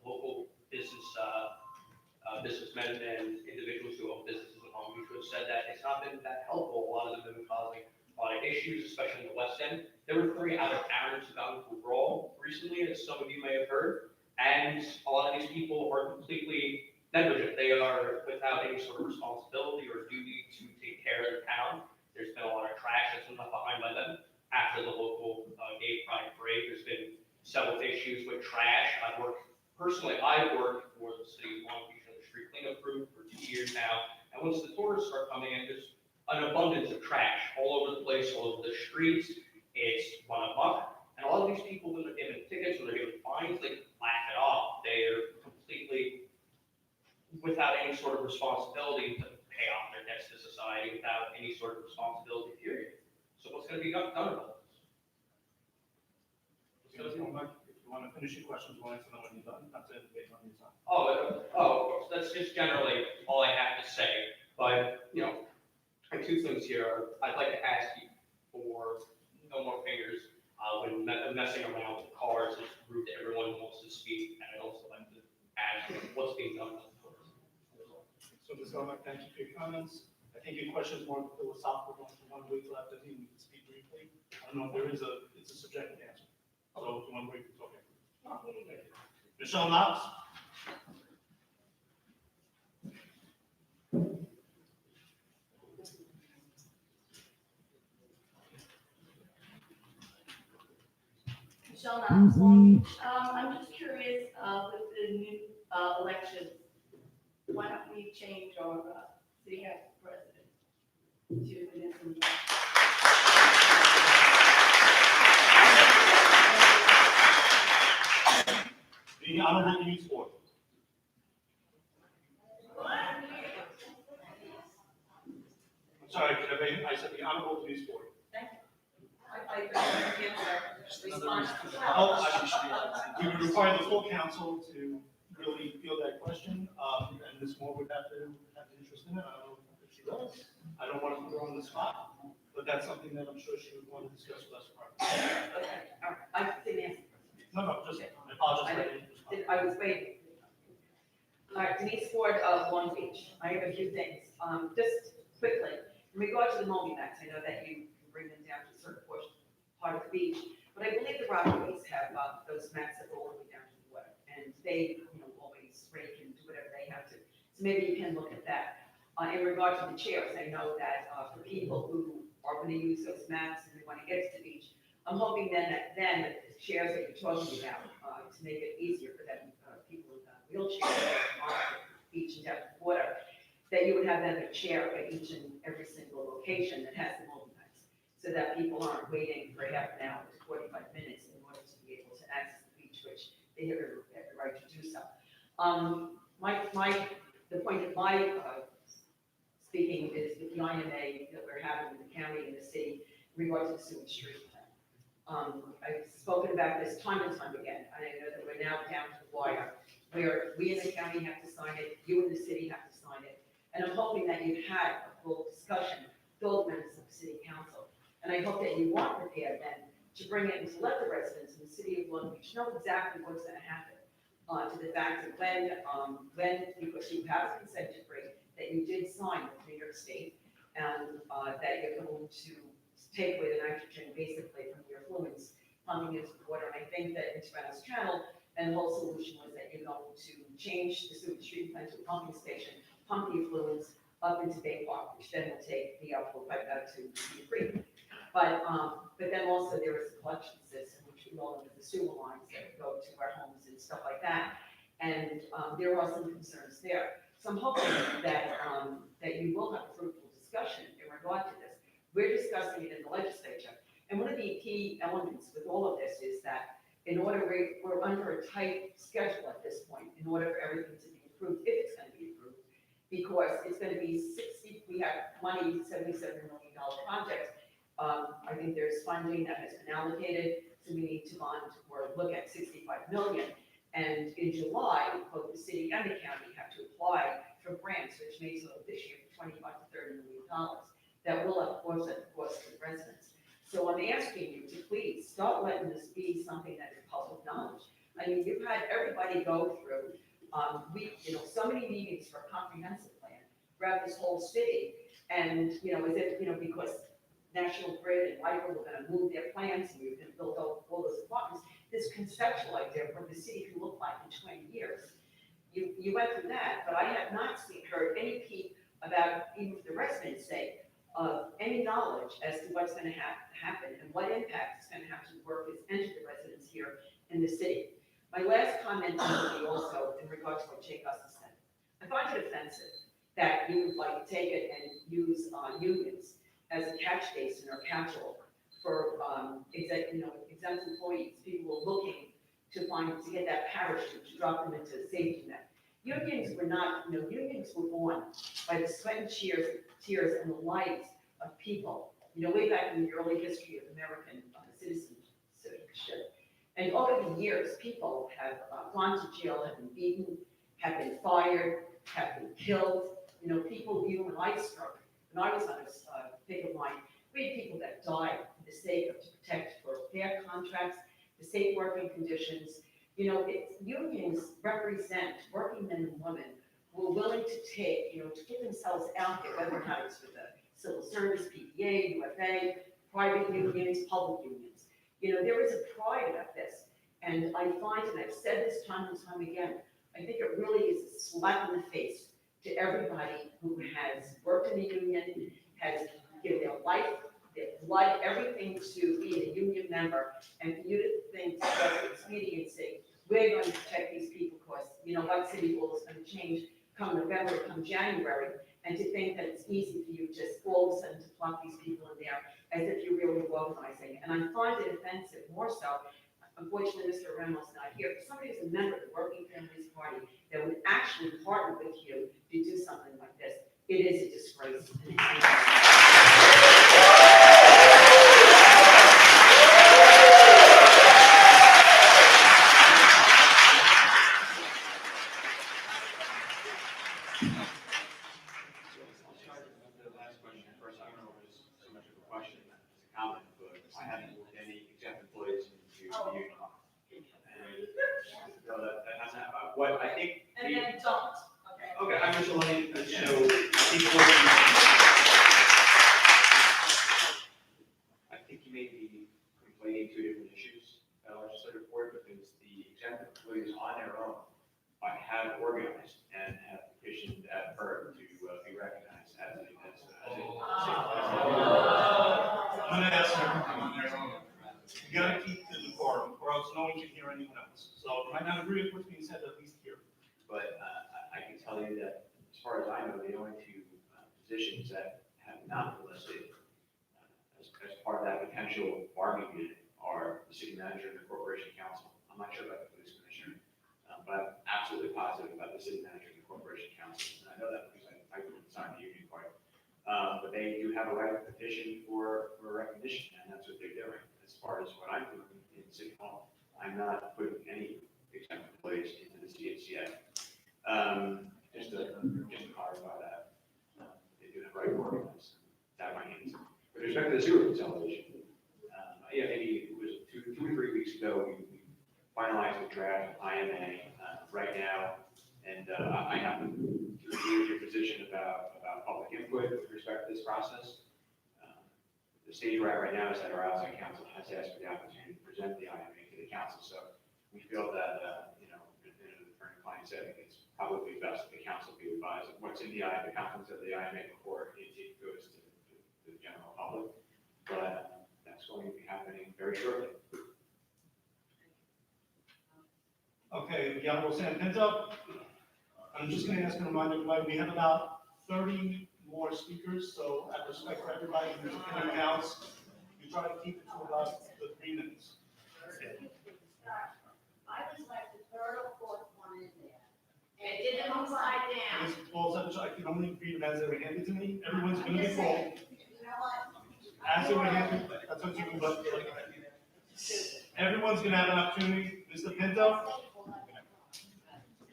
local businessmen and individuals who own businesses in Long Beach who have said that it's not been that helpful. A lot of them have been causing a lot of issues, especially in the West End. There were 3 out-of-towners who got into a brawl recently, as some of you may have heard. And a lot of these people are completely negligent. They are without any sort of responsibility or duty to take care of the town. There's been a lot of trash that's been left behind by them. After the local gay pride parade, there's been several issues with trash. I've worked for the city of Long Beach on the street cleanup crew for 2 years now. And once the tourists start coming in, there's an abundance of trash all over the place, all over the streets. It's run amok. And a lot of these people, when they're given tickets or they're given fines, they laugh it off. They are completely without any sort of responsibility to pay off their debts to society, without any sort of responsibility, period. So what's going to be done about this? If you want to finish your questions, we'll answer them when you're done, not to debate on your time. Of course. That's just generally all I have to say. But, my 2 things here. I'd like to ask you for no more fingers. When messing around with cars is rude to everyone who wants to speak, and I'd also like to ask what's being done with tourism. So, Ms. Elmer, thank you for your comments. I think your question is more philosophical, one week left, I think we can speak briefly. I don't know if it's a subjective answer. So, if you want to wait, it's okay. Michelle Knox? Michelle Knox, Long Beach. I'm just curious, with the new election, why don't we change our city council president to Vanessa Moore? The Honorable Denise Ford. I'm sorry, I said the Honorable Denise Ford. We would require the full council to really feel that question, and Ms. Moore would have to have interest in it. I don't know if she does. I don't want to put her on the spot, but that's something that I'm sure she would want to discuss with us. Okay, all right, I didn't answer. No, just, I apologize. I was waiting. All right, Denise Ford of Long Beach. I have a few things. Just quickly, in regard to the multi mats, I know that you can bring them down to a certain portion, part of the beach, but I believe the Rockies have those mats that go all the way down to the water, and they, always rake and do whatever they have to. So maybe you can look at that. In regard to the chairs, I know that for people who are going to use those mats and they want to get to the beach, I'm hoping then that the chairs that you're talking about, to make it easier for them, people with wheelchairs on the beach and down to the water, that you would have them a chair at each and every single location that has the multi mats, so that people aren't waiting for half an hour to 45 minutes in order to be able to access the beach, which they have every right to do so. The point of my speaking is with the IMA that we're having in the county and the city in regard to the sewage treatment plant. I've spoken about this time and time again, and I know that we're now down to the wire, where we in the county have to sign it, you in the city have to sign it, and I'm hoping that you've had a full discussion with all the members of the city council, and I hope that you are prepared then to bring it and to let the residents in the city of Long Beach know exactly what's going to happen. To the fact that when, because you have a consent decree, that you did sign with New York State, and that you're going to take away the nitrogen basically from your effluents pumping into the water. And I think that in Spanish Channel, and the whole solution was that you're going to change the sewage treatment plant to a pumping station, pump the effluents up into Bay Park, which then will take the outflow right back to the creek. But then also there is a collection system, which we all know the sewer lines that go to our homes and stuff like that. And there are some concerns there. So I'm hoping that you will have a fruitful discussion in regard to this. We're discussing it in the legislature. And one of the key elements with all of this is that in order, we're under a tight schedule at this point in order for everything to be approved, if it's going to be approved, because it's going to be we have money, $77 million project. I think there's funding that has been allocated, so we need to bond or look at 65 million. And in July, both the city and the county have to apply for grants, which may total this year $25 to $30 million. That will, of course, at the cost of the residents. So I'm asking you to please start letting this be something that is public knowledge. I mean, you've had everybody go through, so many meetings for a comprehensive plan throughout this whole city. And, as if, because National Grid and Lifer were going to move their plants and we were going to build all those apartments, this conceptual idea of what the city can look like in 20 years. You went through that, but I have not heard any peep about, even for the residents' sake, of any knowledge as to what's going to happen and what impact it's going to have to workers and to the residents here in the city. My last comment will be also in regard to what Jay Gusson said. I find it offensive that you would like to take it and use unions as a catch basin or catch-all for exempt employees. People are looking to get that parachute to drop them into a safety net. Unions were not, unions were born by the sweat and tears and the lives of people, way back in the early history of American citizenship. And over the years, people have gone to jail, have been beaten, have been fired, have been killed. People, even when I was on a picket line, we had people that died for the sake of to protect for fair contracts, the safe working conditions. Unions represent working men and women who are willing to take, to put themselves out there, whether or not it's with the civil service, PPA, UFA, private unions, public unions. There is a pride about this. And I find, and I've said this time and time again, I think it really is a slap in the face to everybody who has worked in the union, has given their life, their blood, everything to be a union member, and for you to think that it's expediency, we're going to protect these people because, what City Hall is going to change come November, come January, and to think that it's easy for you just all of a sudden to plunk these people in there as if you're really organizing. And I find it offensive, more so, unfortunately, Mr. Ramos not here, if somebody who's a member of the Working Families Party that would actually partner with you to do something like this, it is a disgrace. And First, I don't know if it's so much of a question as a comment, but I haven't moved any exempt employees into the union. And so that So I think. And then don't, okay? Okay, I'm just letting, so I think you may be complaining two different issues at a legislative board, because the exempt employees on their own have organized and have petitioned at FERC to be recognized as a. I'm gonna ask everything on their own. You gotta keep the decorum, or else no one can hear anyone else. So I might not agree with what's being said, at least here. But I can tell you that, as far as I know, the only two positions that have not been listed as part of that potential bargaining unit are the city manager and the corporation council. I'm not sure about the police commissioner, but I'm absolutely positive about the city manager and the corporation council. And I know that because I signed the union card. But they do have a right to petition for recognition, and that's what they're doing. As far as what I'm doing in City Hall, I'm not putting any exempt employees into the CHCA. Just to clarify that, they do have right to organize. That my hands. With respect to the sewer consolidation, maybe it was two or 3 weeks ago, we finalized the draft IMA right now, and I happen to agree with your position about public input with respect to this process. The stage we're at right now is that our outside counsel has asked for the opportunity to present the IMA to the council, so we feel that, in the current client setting, it's probably best that the council be advised of what's in the contents of the IMA before it goes to the general public. But that's going to be happening very shortly. Okay, the Honorable Sam Pinto. I'm just gonna ask and remind everybody, we have about 30 more speakers, so out of respect for everybody who's in and out, you try to keep it to about the 3 minutes. I was like the third or fourth one in there. And it did them upside down. This falls up, I can only read them as they were handed to me. Everyone's gonna be full. You know what? As they were handed, that's what you can, but everyone's gonna have an opportunity. Mr. Pinto?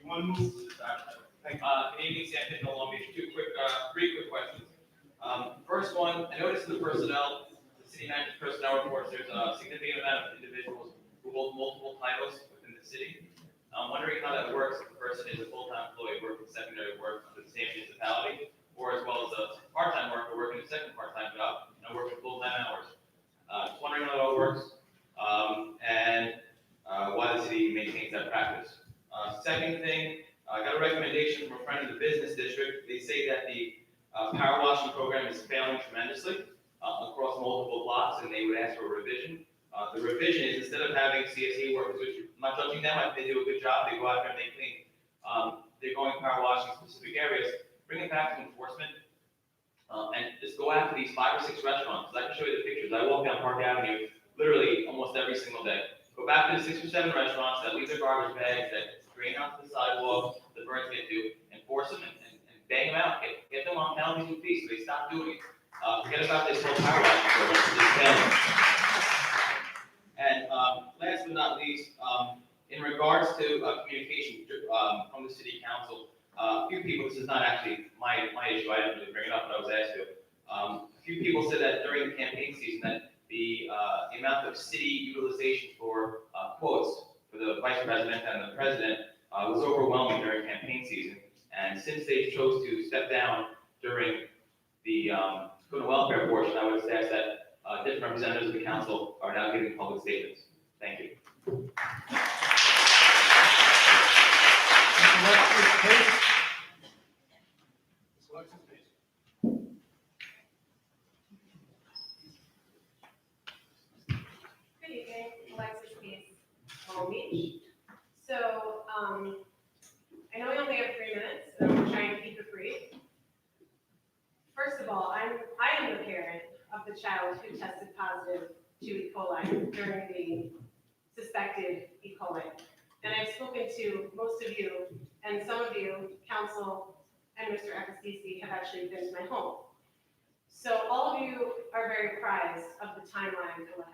You wanna move? Thank you. Good evening, Sam Pinto, Long Beach. 3 quick questions. First one, I noticed in the personnel, the city manager's personnel reports, there's a significant amount of individuals who hold multiple titles within the city. I'm wondering how that works if the person is a full-time employee working secondary work for the same municipality, or as well as a part-time worker working a second part-time job, working full-time hours. Just wondering how that all works, and why the city maintains that practice. Second thing, I got a recommendation from a friend in the business district. They say that the power washing program is failing tremendously across multiple blocks, and they would ask for a revision. The revision is, instead of having CSE workers, which I'm not judging them, I think they do a good job, they go out there and they clean. They're going power washing specific areas, bring it back to enforcement, and just go after these 5 or 6 restaurants. I can show you the pictures. I walk down Park Avenue literally almost every single day. Go back to the 6 or 7 restaurants that leave their garbage bags, that drain onto the sidewalk, the birds get to, enforce them and bang them out. Get them on penalties and fees so they stop doing it. Forget about this whole power washing program. It's failing. And last but not least, in regards to communication from the city council, a few people, this is not actually my issue, I didn't really bring it up, but I was asked to. A few people said that during the campaign season that the amount of city utilization for quotes for the vice president and the president was overwhelming during campaign season. And since they chose to step down during the student welfare portion, I would suggest that different representatives of the council are now giving public statements. Thank you. Good evening, Alexis Peace, Long Beach. So, I know we only have 3 minutes, and I'm trying to keep it brief. First of all, I am the parent of the child who tested positive to E. coli during the suspected E. coli. And I've spoken to most of you, and some of you, council and Mr. Epistisi, have actually been to my home. So all of you are very apprised of the timeline for what happened.